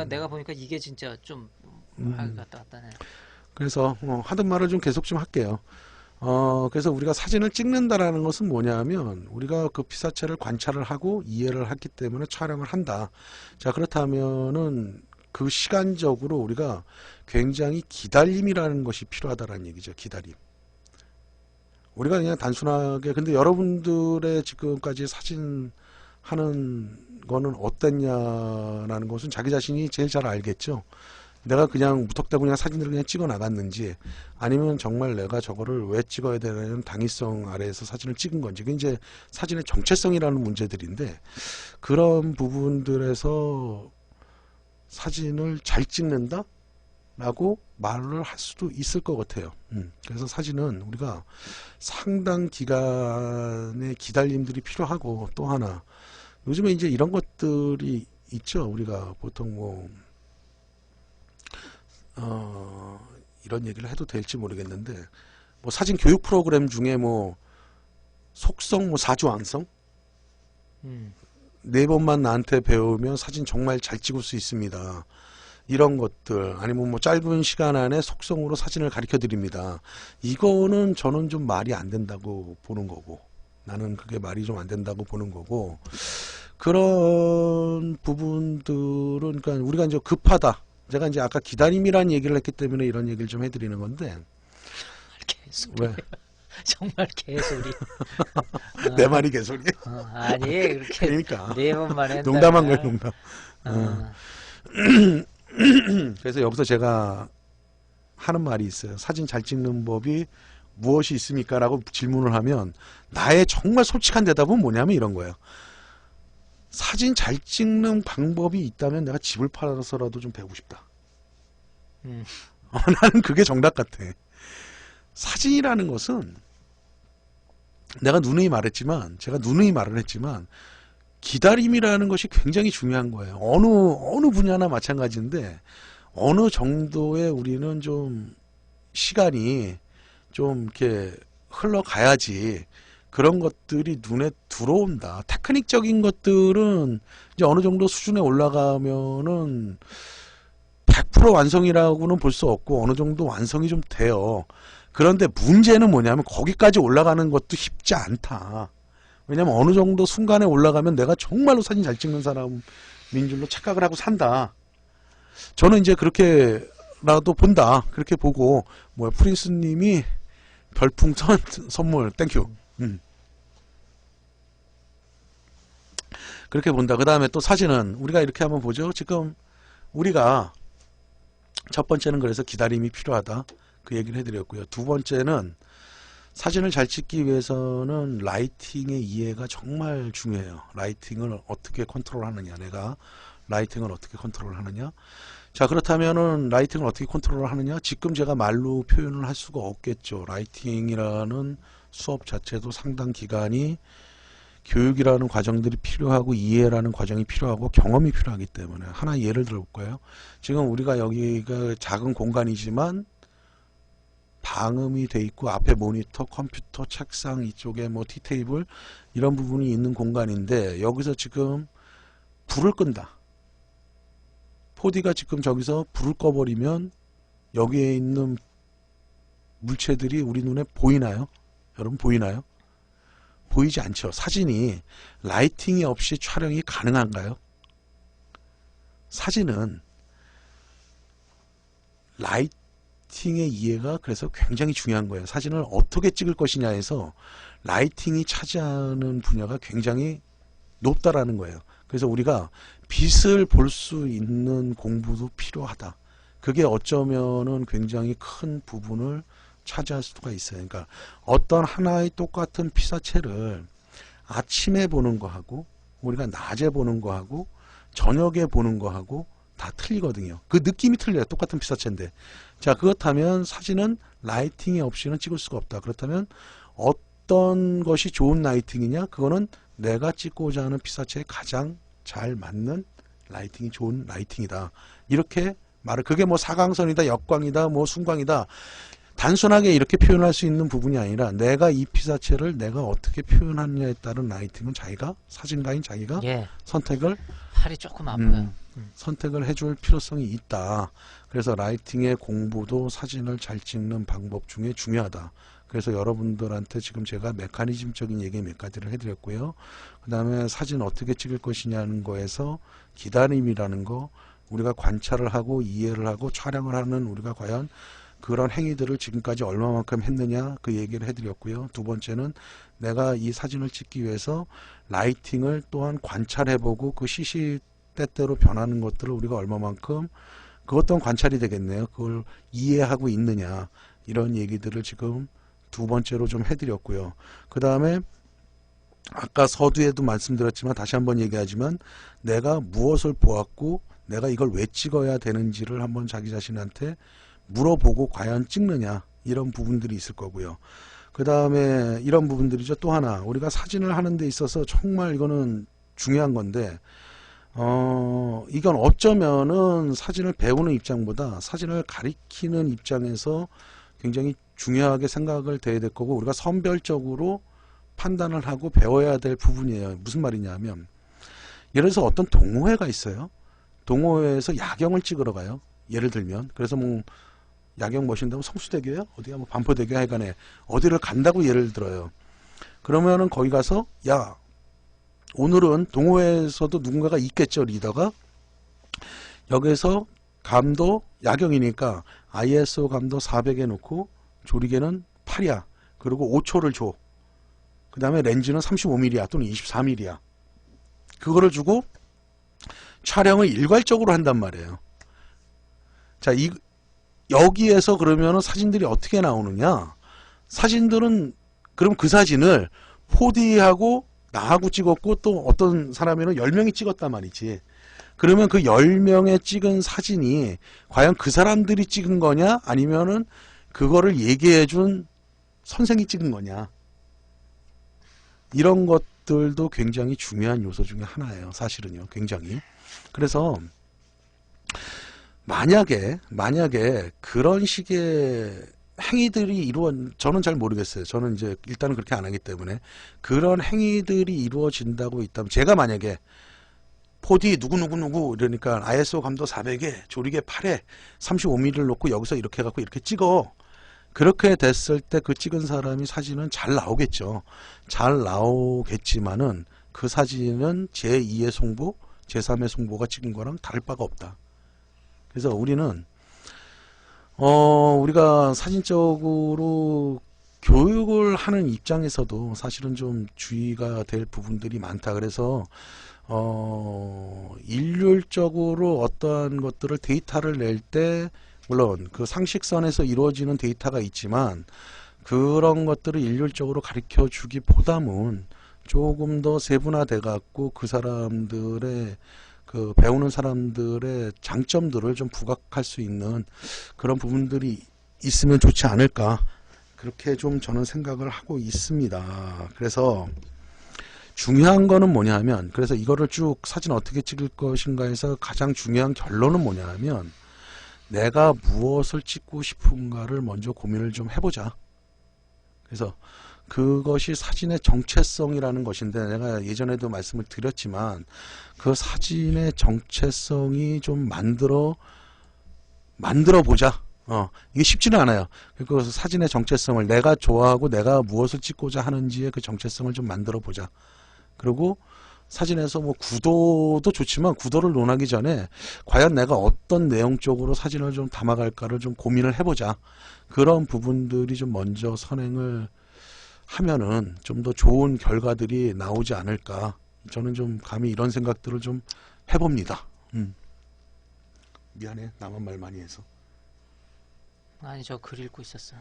내가 보니까 이게 진짜 좀 갔다 갔다네. 그래서 하던 말을 좀 계속 좀 할게요. 그래서 우리가 사진을 찍는다라는 것은 뭐냐면 우리가 그 피사체를 관찰을 하고 이해를 했기 때문에 촬영을 한다. 자, 그렇다면은 그 시간적으로 우리가 굉장히 기다림이라는 것이 필요하다라는 얘기죠. 기다림. 우리가 그냥 단순하게, 근데 여러분들의 지금까지 사진 하는 거는 어땠냐라는 것은 자기 자신이 제일 잘 알겠죠. 내가 그냥 무턱대고 그냥 사진을 그냥 찍어 나갔는지, 아니면 정말 내가 저거를 왜 찍어야 되는 당위성 아래에서 사진을 찍은 건지, 그게 이제 사진의 정체성이라는 문제들인데, 그런 부분들에서 사진을 잘 찍는다? 라고 말을 할 수도 있을 것 같아요. 그래서 사진은 우리가 상당 기간의 기다림들이 필요하고, 또 하나, 요즘에 이제 이런 것들이 있죠. 우리가 보통 뭐, 이런 얘기를 해도 될지 모르겠는데, 뭐 사진 교육 프로그램 중에 뭐 속성, 뭐 사주왕성, 네 번만 나한테 배우면 사진 정말 잘 찍을 수 있습니다. 이런 것들, 아니면 뭐 짧은 시간 안에 속성으로 사진을 가르쳐 드립니다. 이거는 저는 좀 말이 안 된다고 보는 거고, 나는 그게 말이 좀 안 된다고 보는 거고, 그런 부분들은, 그러니까 우리가 이제 급하다. 제가 이제 아까 기다림이라는 얘기를 했기 때문에 이런 얘기를 좀 해드리는 건데, 왜? 정말 개소리. 내 말이 개소리? 아니 그렇게 그러니까. 네 번만 했다. 농담한 거예요, 농담. 어, 그래서 여기서 제가 하는 말이 있어요. 사진 잘 찍는 법이 무엇이 있습니까? 라고 질문을 하면 나의 정말 솔직한 대답은 뭐냐면 이런 거예요. 사진 잘 찍는 방법이 있다면 내가 집을 팔아서라도 좀 배우고 싶다. 음. 나는 그게 정답 같아. 사진이라는 것은 내가 누누이 말했지만 제가 누누이 말을 했지만 기다림이라는 것이 굉장히 중요한 거예요. 어느 분야나 마찬가지인데 어느 정도의 우리는 좀 시간이 좀 이렇게 흘러가야지 그런 것들이 눈에 들어온다. 테크닉적인 것들은 이제 어느 정도 수준에 올라가면은 100% 완성이라고는 볼 수 없고 어느 정도 완성이 좀 돼요. 그런데 문제는 뭐냐면 거기까지 올라가는 것도 쉽지 않다. 왜냐면 어느 정도 순간에 올라가면 내가 정말로 사진 잘 찍는 사람인 줄로 착각을 하고 산다. 저는 이제 그렇게라도 본다. 그렇게 보고 프린스님이 별풍선 선물 땡큐. 그렇게 본다. 그 다음에 또 사진은 우리가 이렇게 한번 보죠. 지금 우리가 첫 번째는 그래서 기다림이 필요하다. 그 얘기를 해드렸고요. 두 번째는 사진을 잘 찍기 위해서는 라이팅의 이해가 정말 중요해요. 라이팅을 어떻게 컨트롤하느냐. 내가 라이팅을 어떻게 컨트롤하느냐. 자, 그렇다면은 라이팅을 어떻게 컨트롤하느냐. 지금 제가 말로 표현을 할 수가 없겠죠. 라이팅이라는 수업 자체도 상당 기간이 교육이라는 과정들이 필요하고 이해라는 과정이 필요하고 경험이 필요하기 때문에 하나 예를 들어볼까요? 지금 우리가 여기가 작은 공간이지만 방음이 돼 있고 앞에 모니터, 컴퓨터, 책상 이쪽에 티테이블 이런 부분이 있는 공간인데 여기서 지금 불을 끈다. 4D가 지금 저기서 불을 꺼버리면 여기에 있는 물체들이 우리 눈에 보이나요? 여러분 보이나요? 보이지 않죠. 사진이 라이팅이 없이 촬영이 가능한가요? 사진은 라이팅의 이해가 그래서 굉장히 중요한 거예요. 사진을 어떻게 찍을 것이냐에서 라이팅이 차지하는 분야가 굉장히 높다라는 거예요. 그래서 우리가 빛을 볼 수 있는 공부도 필요하다. 그게 어쩌면은 굉장히 큰 부분을 차지할 수가 있어요. 그러니까 어떤 하나의 똑같은 피사체를 아침에 보는 거하고 우리가 낮에 보는 거하고 저녁에 보는 거하고 다 틀리거든요. 그 느낌이 틀려요. 똑같은 피사체인데. 자, 그렇다면 사진은 라이팅이 없이는 찍을 수가 없다. 그렇다면 어떤 것이 좋은 라이팅이냐? 그거는 내가 찍고자 하는 피사체에 가장 잘 맞는 라이팅이 좋은 라이팅이다. 이렇게 말을 그게 사광선이다, 역광이다, 순광이다. 단순하게 이렇게 표현할 수 있는 부분이 아니라 내가 이 피사체를 내가 어떻게 표현하느냐에 따른 라이팅은 자기가 사진가인 자기가 예, 선택을 팔이 조금 아파요. 선택을 해줄 필요성이 있다. 그래서 라이팅의 공부도 사진을 잘 찍는 방법 중에 중요하다. 그래서 여러분들한테 지금 제가 메커니즘적인 얘기 몇 가지를 해드렸고요. 그 다음에 사진 어떻게 찍을 것이냐는 거에서 기다림이라는 거 우리가 관찰을 하고 이해를 하고 촬영을 하는 우리가 과연 그런 행위들을 지금까지 얼마만큼 했느냐 그 얘기를 해드렸고요. 두 번째는 내가 이 사진을 찍기 위해서 라이팅을 또한 관찰해보고 그 시시때때로 변하는 것들을 우리가 얼마만큼 그것 또한 관찰이 되겠네요. 그걸 이해하고 있느냐 이런 얘기들을 지금 두 번째로 좀 해드렸고요. 그 다음에 아까 서두에도 말씀드렸지만 다시 한번 얘기하지만 내가 무엇을 보았고 내가 이걸 왜 찍어야 되는지를 한번 자기 자신한테 물어보고 과연 찍느냐 이런 부분들이 있을 거고요. 그 다음에 이런 부분들이죠. 또 하나 우리가 사진을 하는 데 있어서 정말 이거는 중요한 건데 이건 어쩌면은 사진을 배우는 입장보다 사진을 가리키는 입장에서 굉장히 중요하게 생각을 돼야 될 거고 우리가 선별적으로 판단을 하고 배워야 될 부분이에요. 무슨 말이냐면 예를 들어서 어떤 동호회가 있어요. 동호회에서 야경을 찍으러 가요. 예를 들면 그래서 야경 보신다고 성수대교요? 어디가 반포대교 하여간에 어디를 간다고 예를 들어요. 그러면은 거기 가서 야 오늘은 동호회에서도 누군가가 있겠죠. 리더가 여기서 감도 야경이니까 ISO 감도 400에 놓고 조리개는 8이야. 그리고 5초를 줘. 그 다음에 렌즈는 35mm야 또는 24mm야. 그거를 주고 촬영을 일괄적으로 한단 말이에요. 자, 여기에서 그러면은 사진들이 어떻게 나오느냐? 사진들은 그럼 그 사진을 4D하고 나하고 찍었고 또 어떤 사람에는 10명이 찍었단 말이지. 그러면 그 10명의 찍은 사진이 과연 그 사람들이 찍은 거냐? 아니면은 그거를 얘기해준 선생이 찍은 거냐? 이런 것들도 굉장히 중요한 요소 중에 하나예요. 사실은요. 굉장히. 그래서 만약에 그런 식의 행위들이 저는 잘 모르겠어요. 저는 이제 일단은 그렇게 안 하기 때문에 그런 행위들이 이루어진다고 있다면 제가 만약에 4D 누구 이러니까 ISO 감도 400에 조리개 8에 35mm를 놓고 여기서 이렇게 해갖고 이렇게 찍어. 그렇게 됐을 때 그 찍은 사람이 사진은 잘 나오겠죠. 잘 나오겠지만은 그 사진은 제2의 송보, 제3의 송보가 찍은 거랑 다를 바가 없다. 그래서 우리는 우리가 사진적으로 교육을 하는 입장에서도 사실은 좀 주의가 될 부분들이 많다. 그래서 일률적으로 어떠한 것들을 데이터를 낼 때 물론 그 상식선에서 이루어지는 데이터가 있지만 그런 것들을 일률적으로 가르쳐 주기보다는 조금 더 세분화돼 갖고 그 사람들의 그 배우는 사람들의 장점들을 좀 부각할 수 있는 그런 부분들이 있으면 좋지 않을까, 그렇게 좀 저는 생각을 하고 있습니다. 그래서 중요한 거는 뭐냐면, 그래서 이거를 쭉 사진 어떻게 찍을 것인가에서 가장 중요한 결론은 뭐냐면, 내가 무엇을 찍고 싶은가를 먼저 고민을 좀 해보자. 그래서 그것이 사진의 정체성이라는 것인데, 내가 예전에도 말씀을 드렸지만 그 사진의 정체성이 좀 만들어 보자. 이게 쉽지는 않아요. 그 사진의 정체성을, 내가 좋아하고 내가 무엇을 찍고자 하는지의 그 정체성을 좀 만들어 보자. 그리고 사진에서 뭐 구도도 좋지만 구도를 논하기 전에 과연 내가 어떤 내용 쪽으로 사진을 좀 담아갈까를 좀 고민을 해보자. 그런 부분들이 좀 먼저 선행을 하면은 좀 더 좋은 결과들이 나오지 않을까. 저는 좀 감히 이런 생각들을 좀 해봅니다. 미안해. 나만 말 많이 해서. 아니, 저 글 읽고 있었어.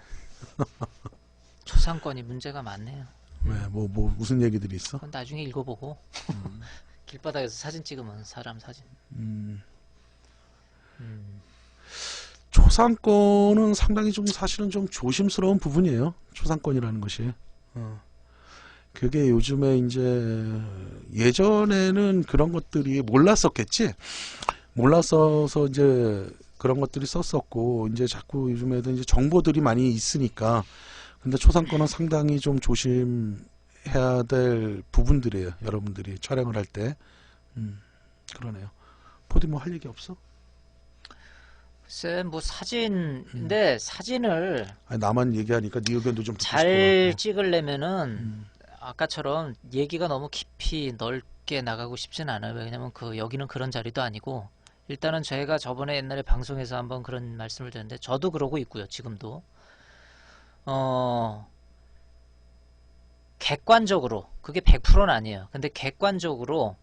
초상권이 문제가 많네요. 왜, 뭐 무슨 얘기들이 있어? 그건 나중에 읽어보고. 길바닥에서 사진 찍으면 사람 사진. 초상권은 상당히 좀 사실은 좀 조심스러운 부분이에요. 초상권이라는 것이. 그게 요즘에 이제 예전에는 그런 것들이 몰랐었겠지. 몰랐어서 이제 그런 것들이 썼었고, 이제 자꾸 요즘에도 이제 정보들이 많이 있으니까. 근데 초상권은 상당히 좀 조심해야 될 부분들이에요. 여러분들이 촬영을 할 때. 그러네요. 포디 뭐 할 얘기 없어? 글쎄, 뭐 사진인데 사진을 아니, 나만 얘기하니까 네 의견도 좀 듣고 잘 싶어. 찍으려면은 아까처럼 얘기가 너무 깊이 넓게 나가고 싶진 않아요. 왜냐면 여기는 그런 자리도 아니고, 일단은 저희가 저번에 옛날에 방송에서 한번 그런 말씀을 드렸는데, 저도 그러고 있고요. 지금도 객관적으로, 그게 100%는 아니에요. 근데 객관적으로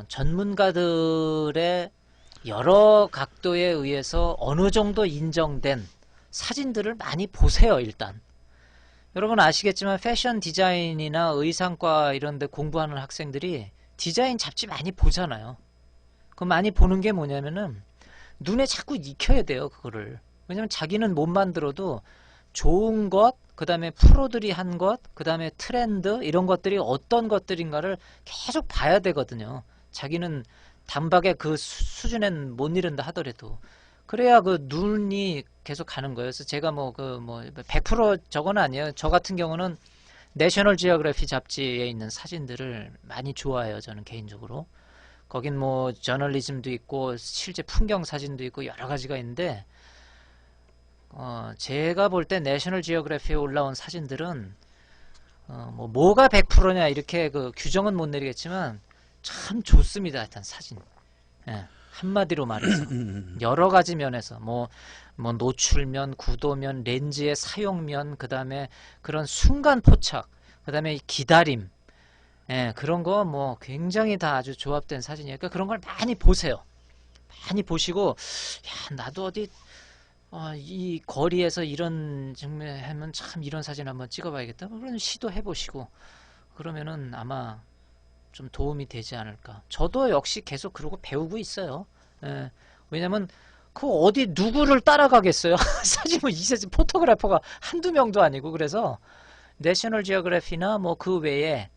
전문가들의 여러 각도에 의해서 어느 정도 인정된 사진들을 많이 보세요. 일단 여러분 아시겠지만 패션 디자인이나 의상과 이런 데 공부하는 학생들이 디자인 잡지 많이 보잖아요. 그 많이 보는 게 뭐냐면은 눈에 자꾸 익혀야 돼요. 그거를. 왜냐면 자기는 못 만들어도 좋은 것, 그 다음에 프로들이 한 것, 그 다음에 트렌드, 이런 것들이 어떤 것들인가를 계속 봐야 되거든요. 자기는 단박에 그 수준엔 못 이른다 하더라도. 그래야 그 눈이 계속 가는 거예요. 그래서 제가 100% 저건 아니에요. 저 같은 경우는 내셔널 지오그래피 잡지에 있는 사진들을 많이 좋아해요. 저는 개인적으로. 거긴 뭐 저널리즘도 있고 실제 풍경 사진도 있고 여러 가지가 있는데, 제가 볼 때 내셔널 지오그래피에 올라온 사진들은 뭐가 100%냐 이렇게 그 규정은 못 내리겠지만 참 좋습니다. 일단 사진. 예. 한마디로 말해서 여러 가지 면에서 뭐 노출면, 구도면, 렌즈의 사용면, 그 다음에 그런 순간 포착, 그 다음에 기다림, 예, 그런 거 뭐 굉장히 다 아주 조합된 사진이니까 그런 걸 많이 보세요. 많이 보시고, 야, 나도 어디 이 거리에서 이런 장면 하면 참 이런 사진 한번 찍어봐야겠다. 그런 시도해 보시고 그러면은 아마 좀 도움이 되지 않을까. 저도 역시 계속 그러고 배우고 있어요. 예, 왜냐면 그 어디 누구를 따라가겠어요. 사진 뭐 이세진 포토그래퍼가 한두 명도 아니고. 그래서 내셔널 지오그래피나 뭐 그 외에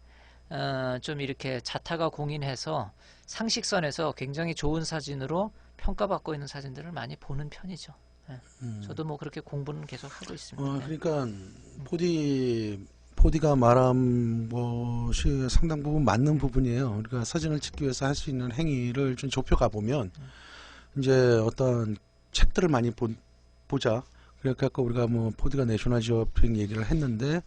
좀 이렇게 자타가 공인해서 상식선에서 굉장히 좋은 사진으로 평가받고 있는 사진들을 많이 보는 편이죠. 예. 저도 뭐 그렇게 공부는 계속 하고 있습니다. 예. 그러니까 포디가 말한 것이 상당 부분 맞는 부분이에요. 그러니까 사진을 찍기 위해서 할 수 있는 행위를 좀 좁혀가 보면 이제 어떤 책들을 많이 보자. 그러니까 아까 우리가 뭐 포디가 내셔널 지오그래픽 얘기를 했는데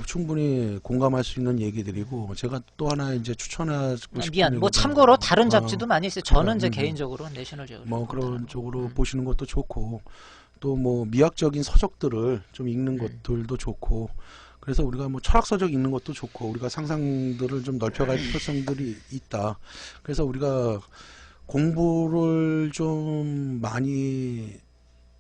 충분히 공감할 수 있는 얘기들이고, 제가 또 하나 이제 추천하고 싶은 미안. 뭐 얘기가 참고로 다른 잡지도 많이 있어요. 저는 이제 그러니까, 개인적으로 내셔널 지오그래픽 뭐 그런 쪽으로 보시는 것도 좋고, 또 뭐 미학적인 서적들을 좀 읽는 것들도 좋고, 그래서 우리가 뭐 철학 서적 읽는 것도 좋고, 우리가 상상들을 좀 넓혀갈 필요성들이 있다. 그래서 우리가 공부를 좀 많이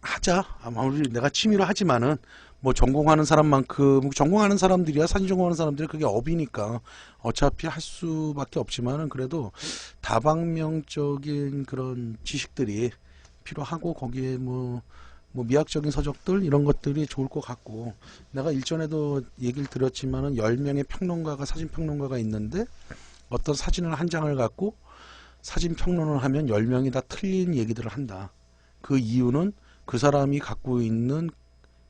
하자. 아무리 내가 취미로 하지만은 뭐 전공하는 사람만큼, 전공하는 사람들이야, 사진 전공하는 사람들이 그게 업이니까 어차피 할 수밖에 없지만은, 그래도 다방면적인 그런 지식들이 필요하고, 거기에 뭐 미학적인 서적들 이런 것들이 좋을 것 같고, 내가 일전에도 얘기를 드렸지만은 10명의 평론가가, 사진 평론가가 있는데 어떤 사진을 한 장을 갖고 사진 평론을 하면 10명이 다 틀린 얘기들을 한다. 그 이유는 그 사람이 갖고 있는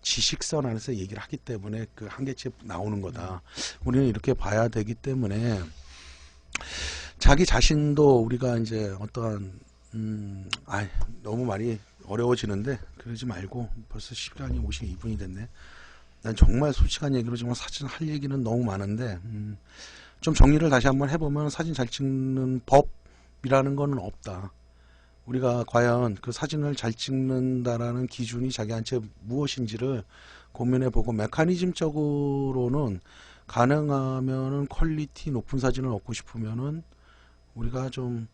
지식선 안에서 얘기를 하기 때문에 그 한계치에 나오는 거다. 우리는 이렇게 봐야 되기 때문에, 자기 자신도 우리가 이제 어떠한 너무 말이 어려워지는데 그러지 말고, 벌써 시간이 52분이 됐네. 난 정말 솔직한 얘기로 정말 사진 할 얘기는 너무 많은데, 좀 정리를 다시 한번 해보면, 사진 잘 찍는 법이라는 거는 없다. 우리가 과연 그 사진을 잘 찍는다라는 기준이 자기한테 무엇인지를 고민해보고, 메커니즘적으로는 가능하면은 퀄리티 높은 사진을 얻고 싶으면은 우리가 좀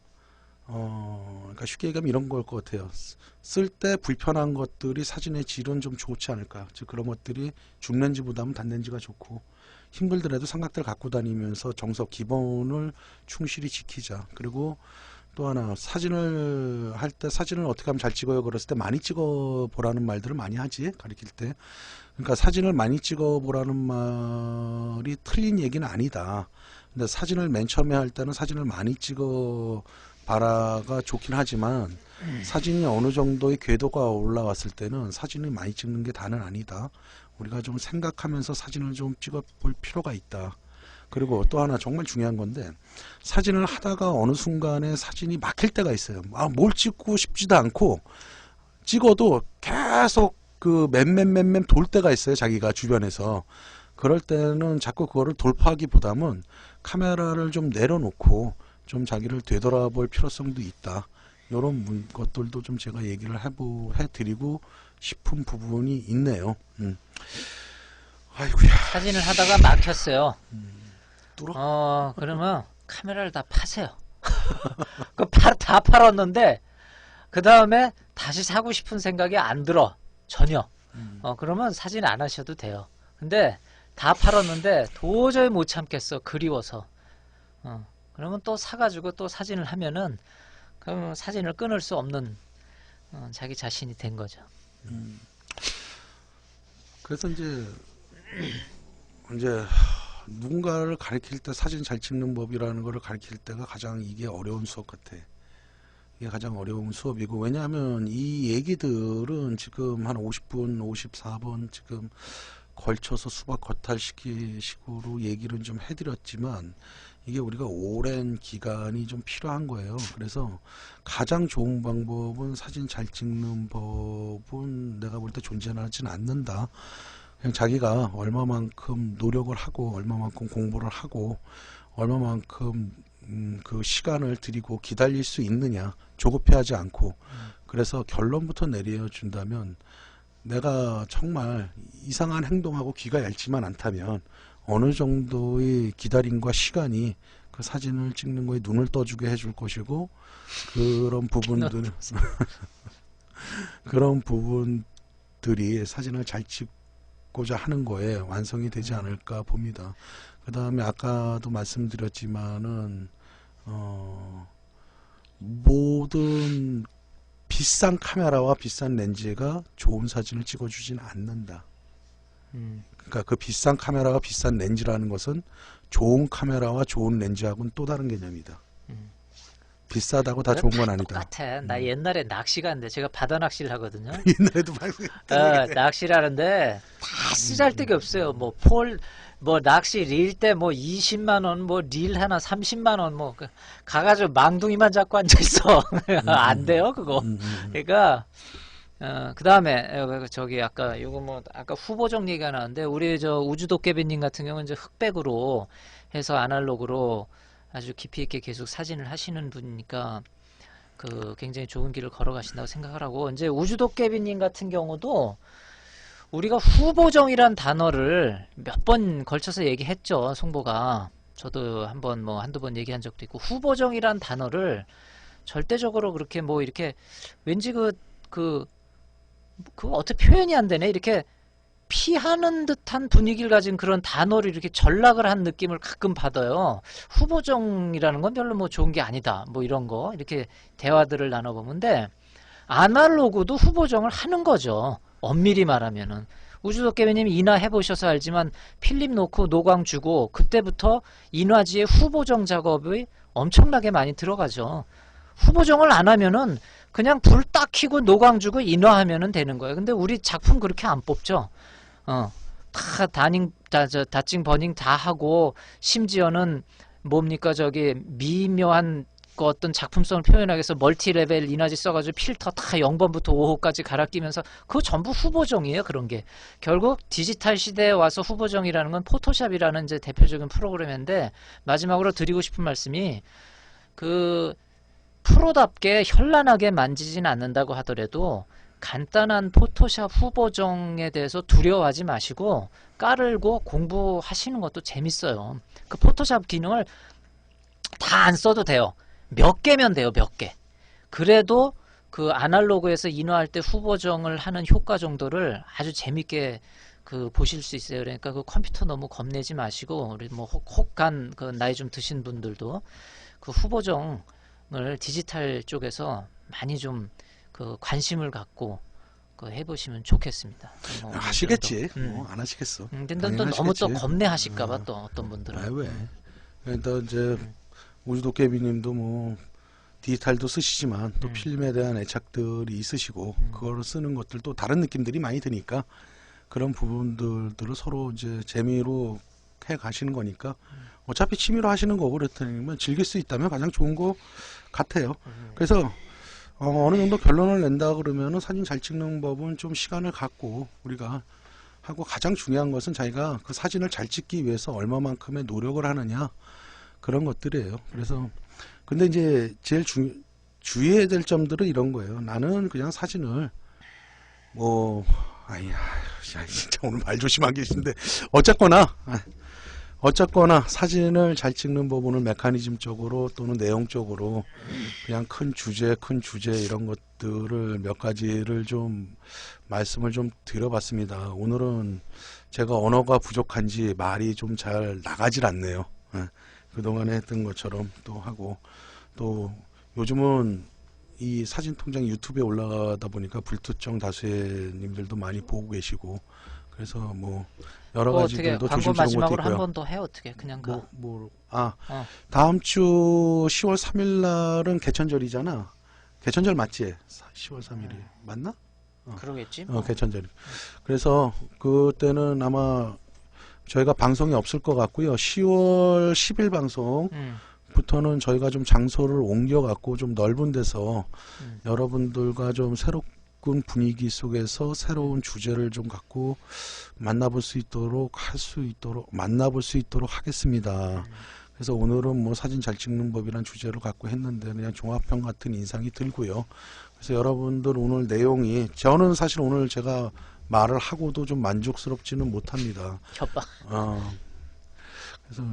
그러니까 쉽게 얘기하면 이런 걸 것 같아요. 쓸 때 불편한 것들이 사진의 질은 좀 좋지 않을까. 즉 그런 것들이 줌렌즈보다는 단렌즈가 좋고, 힘들더라도 삼각대를 갖고 다니면서 정석 기본을 충실히 지키자. 그리고 또 하나, 사진을 할 때 사진을 어떻게 하면 잘 찍어요? 그랬을 때 많이 찍어 보라는 말들을 많이 하지, 가르칠 때. 그러니까 사진을 많이 찍어 보라는 말이 틀린 얘기는 아니다. 근데 사진을 맨 처음에 할 때는 사진을 많이 찍어 봐라가 좋긴 하지만, 사진이 어느 정도의 궤도가 올라왔을 때는 사진을 많이 찍는 게 다는 아니다. 우리가 좀 생각하면서 사진을 좀 찍어 볼 필요가 있다. 그리고 또 하나 정말 중요한 건데, 사진을 하다가 어느 순간에 사진이 막힐 때가 있어요. 뭘 찍고 싶지도 않고, 찍어도 계속 그 맴 돌 때가 있어요, 자기가 주변에서. 그럴 때는 자꾸 그거를 돌파하기보다는 카메라를 좀 내려놓고 좀 자기를 되돌아볼 필요성도 있다. 이런 것들도 좀 제가 얘기를 해드리고 싶은 부분이 있네요. 아이고야. 사진을 하다가 막혔어요. 뚫어? 그러면 카메라를 다 파세요. 다 팔았는데 그 다음에 다시 사고 싶은 생각이 안 들어. 전혀. 그러면 사진 안 하셔도 돼요. 근데 다 팔았는데 도저히 못 참겠어. 그리워서. 그러면 또 사가지고 또 사진을 하면은, 그러면 사진을 끊을 수 없는 자기 자신이 된 거죠. 그래서 이제 누군가를 가르칠 때 사진 잘 찍는 법이라는 거를 가르칠 때가 가장 이게 어려운 수업 같아. 이게 가장 어려운 수업이고, 왜냐하면 이 얘기들은 지금 한 50분, 54분 지금 걸쳐서 수박 겉핥기식으로 얘기를 좀 해드렸지만, 이게 우리가 오랜 기간이 좀 필요한 거예요. 그래서 가장 좋은 방법은, 사진 잘 찍는 법은 내가 볼 때 존재하지는 않는다. 그냥 자기가 얼마만큼 노력을 하고, 얼마만큼 공부를 하고, 얼마만큼 그 시간을 들이고 기다릴 수 있느냐, 조급해하지 않고. 그래서 결론부터 내려준다면, 내가 정말 이상한 행동하고 귀가 얇지만 않다면 어느 정도의 기다림과 시간이 그 사진을 찍는 거에 눈을 떠주게 해줄 것이고, 그런 부분들 그런 부분들이 사진을 잘 찍고자 하는 거에 완성이 되지 않을까 봅니다. 그 다음에 아까도 말씀드렸지만은 모든 비싼 카메라와 비싼 렌즈가 좋은 사진을 찍어주진 않는다. 그러니까 그 비싼 카메라와 비싼 렌즈라는 것은 좋은 카메라와 좋은 렌즈하고는 또 다른 개념이다. 비싸다고 다 좋은 건 아니다. 똑같아. 나 옛날에 낚시 갔는데 제가 바다 낚시를 하거든요. 옛날에도 낚시를 하는데 다 쓰잘데기 없어요. 뭐 낚시 릴 때 뭐 20만 원, 뭐 릴 하나 30만 원, 뭐 가가지고 망둥이만 잡고 앉아 있어. 안 돼요, 그거. 그러니까 그 다음에 저기 아까 요거 뭐 아까 후보정 얘기가 나왔는데 우리 저 우주도깨비님 같은 경우는 이제 흑백으로 해서 아날로그로 아주 깊이 있게 계속 사진을 하시는 분이니까 그 굉장히 좋은 길을 걸어가신다고 생각을 하고, 이제 우주도깨비님 같은 경우도 우리가 후보정이란 단어를 몇 번 걸쳐서 얘기했죠, 송보가. 저도 한번 뭐 한두 번 얘기한 적도 있고, 후보정이란 단어를 절대적으로 그렇게 뭐 이렇게 왠지 그 어떻게 표현이 안 되네, 이렇게 피하는 듯한 분위기를 가진 그런 단어를 이렇게 전락을 한 느낌을 가끔 받아요. 후보정이라는 건 별로 뭐 좋은 게 아니다, 뭐 이런 거 이렇게 대화들을 나눠보는데, 아날로그도 후보정을 하는 거죠, 엄밀히 말하면은. 우주도깨비님 인화 해보셔서 알지만 필름 놓고 노광 주고 그때부터 인화지의 후보정 작업이 엄청나게 많이 들어가죠. 후보정을 안 하면은 그냥 불 딱 켜고 노광 주고 인화하면은 되는 거예요. 근데 우리 작품 그렇게 안 뽑죠. 다 다칭 버닝 다 하고, 심지어는 뭡니까 저기 미묘한 그 어떤 작품성을 표현하기 위해서 멀티레벨 인화지 써가지고 필터 다 0번부터 5호까지 갈아 끼면서 그거 전부 후보정이에요. 그런 게 결국 디지털 시대에 와서 후보정이라는 건 포토샵이라는 이제 대표적인 프로그램인데, 마지막으로 드리고 싶은 말씀이 그 프로답게 현란하게 만지진 않는다고 하더라도 간단한 포토샵 후보정에 대해서 두려워하지 마시고 까르고 공부하시는 것도 재밌어요. 그 포토샵 기능을 다 안 써도 돼요. 몇 개면 돼요, 몇 개. 그래도 그 아날로그에서 인화할 때 후보정을 하는 효과 정도를 아주 재밌게 그 보실 수 있어요. 그러니까 그 컴퓨터 너무 겁내지 마시고, 우리 뭐 혹한 그 나이 좀 드신 분들도 그 후보정을 디지털 쪽에서 많이 좀 그 관심을 갖고 그 해보시면 좋겠습니다. 뭐 하시겠지. 뭐 안 하시겠어. 근데 또 너무 또 겁내하실까봐 또 어떤 분들은. 아, 왜? 그러니까 이제 우주도깨비님도 뭐 디지털도 쓰시지만 또 필름에 대한 애착들이 있으시고 그거를 쓰는 것들도 다른 느낌들이 많이 드니까 그런 부분들을 서로 이제 재미로 해 가시는 거니까 어차피 취미로 하시는 거고, 그렇다면 즐길 수 있다면 가장 좋은 거 같아요. 그래서 어느 정도 결론을 낸다 그러면은 사진 잘 찍는 법은 좀 시간을 갖고 우리가 하고, 가장 중요한 것은 자기가 그 사진을 잘 찍기 위해서 얼마만큼의 노력을 하느냐, 그런 것들이에요. 그래서 근데 이제 제일 주의해야 될 점들은 이런 거예요. 나는 그냥 사진을 뭐 아니야, 진짜 오늘 말 조심하기 계신데 어쨌거나 사진을 잘 찍는 부분을 메커니즘적으로 또는 내용적으로 그냥 큰 주제 이런 것들을 몇 가지를 좀 말씀을 좀 드려봤습니다. 오늘은 제가 언어가 부족한지 말이 좀 잘 나가질 않네요. 그동안에 했던 것처럼 또 하고, 또 요즘은 이 사진 통장 유튜브에 올라가다 보니까 불특정 다수의 님들도 많이 보고 계시고, 그래서 뭐 여러 가지들도 광고 조심스러운 것도 마지막으로 한 있고요. 번 더 해, 어떻게 그냥 가. 다음 주 10월 3일 날은 개천절이잖아. 개천절 맞지? 10월 3일이 맞나? 그러겠지. 개천절. 그래서 그때는 아마 저희가 방송이 없을 것 같고요. 10월 10일 방송부터는 저희가 좀 장소를 옮겨갖고 좀 넓은 데서 여러분들과 좀 새롭은 분위기 속에서 새로운 주제를 좀 갖고 만나볼 수 있도록 하겠습니다. 그래서 오늘은 뭐 사진 잘 찍는 법이란 주제를 갖고 했는데 그냥 종합평 같은 인상이 들고요. 그래서 여러분들 오늘 내용이 저는 사실 오늘 제가 말을 하고도 좀 만족스럽지는 못합니다. 협박. 그래서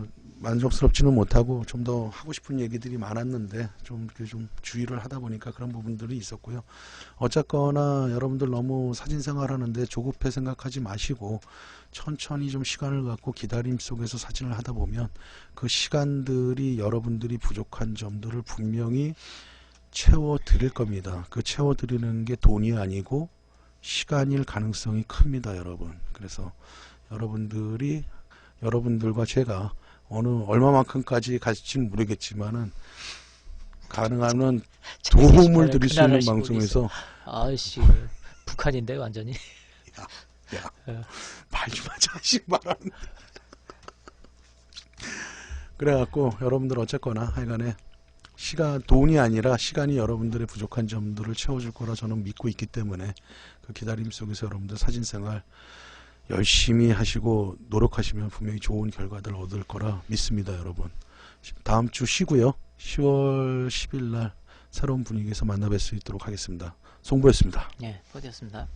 만족스럽지는 못하고 좀 더 하고 싶은 얘기들이 많았는데 좀 이렇게 좀 주의를 하다 보니까 그런 부분들이 있었고요. 어쨌거나 여러분들 너무 사진 생활하는데 조급해 생각하지 마시고 천천히 좀 시간을 갖고 기다림 속에서 사진을 하다 보면 그 시간들이 여러분들이 부족한 점들을 분명히 채워 드릴 겁니다. 그 채워 드리는 게 돈이 아니고 시간일 가능성이 큽니다, 여러분. 그래서 여러분들과 제가 얼마만큼까지 갈지는 모르겠지만은 가능하면 도움을 드릴 수 있는 방송에서 아씨 북한인데 완전히. 야, 말 좀 하자, 씩 말하는. 그래갖고 여러분들 어쨌거나 하여간에 돈이 아니라 시간이 여러분들의 부족한 점들을 채워줄 거라 저는 믿고 있기 때문에 그 기다림 속에서 여러분들 사진생활 열심히 하시고 노력하시면 분명히 좋은 결과들 얻을 거라 믿습니다, 여러분. 다음 주 쉬고요. 10월 10일 날 새로운 분위기에서 만나 뵐 수 있도록 하겠습니다. 송부였습니다. 네, 포디였습니다.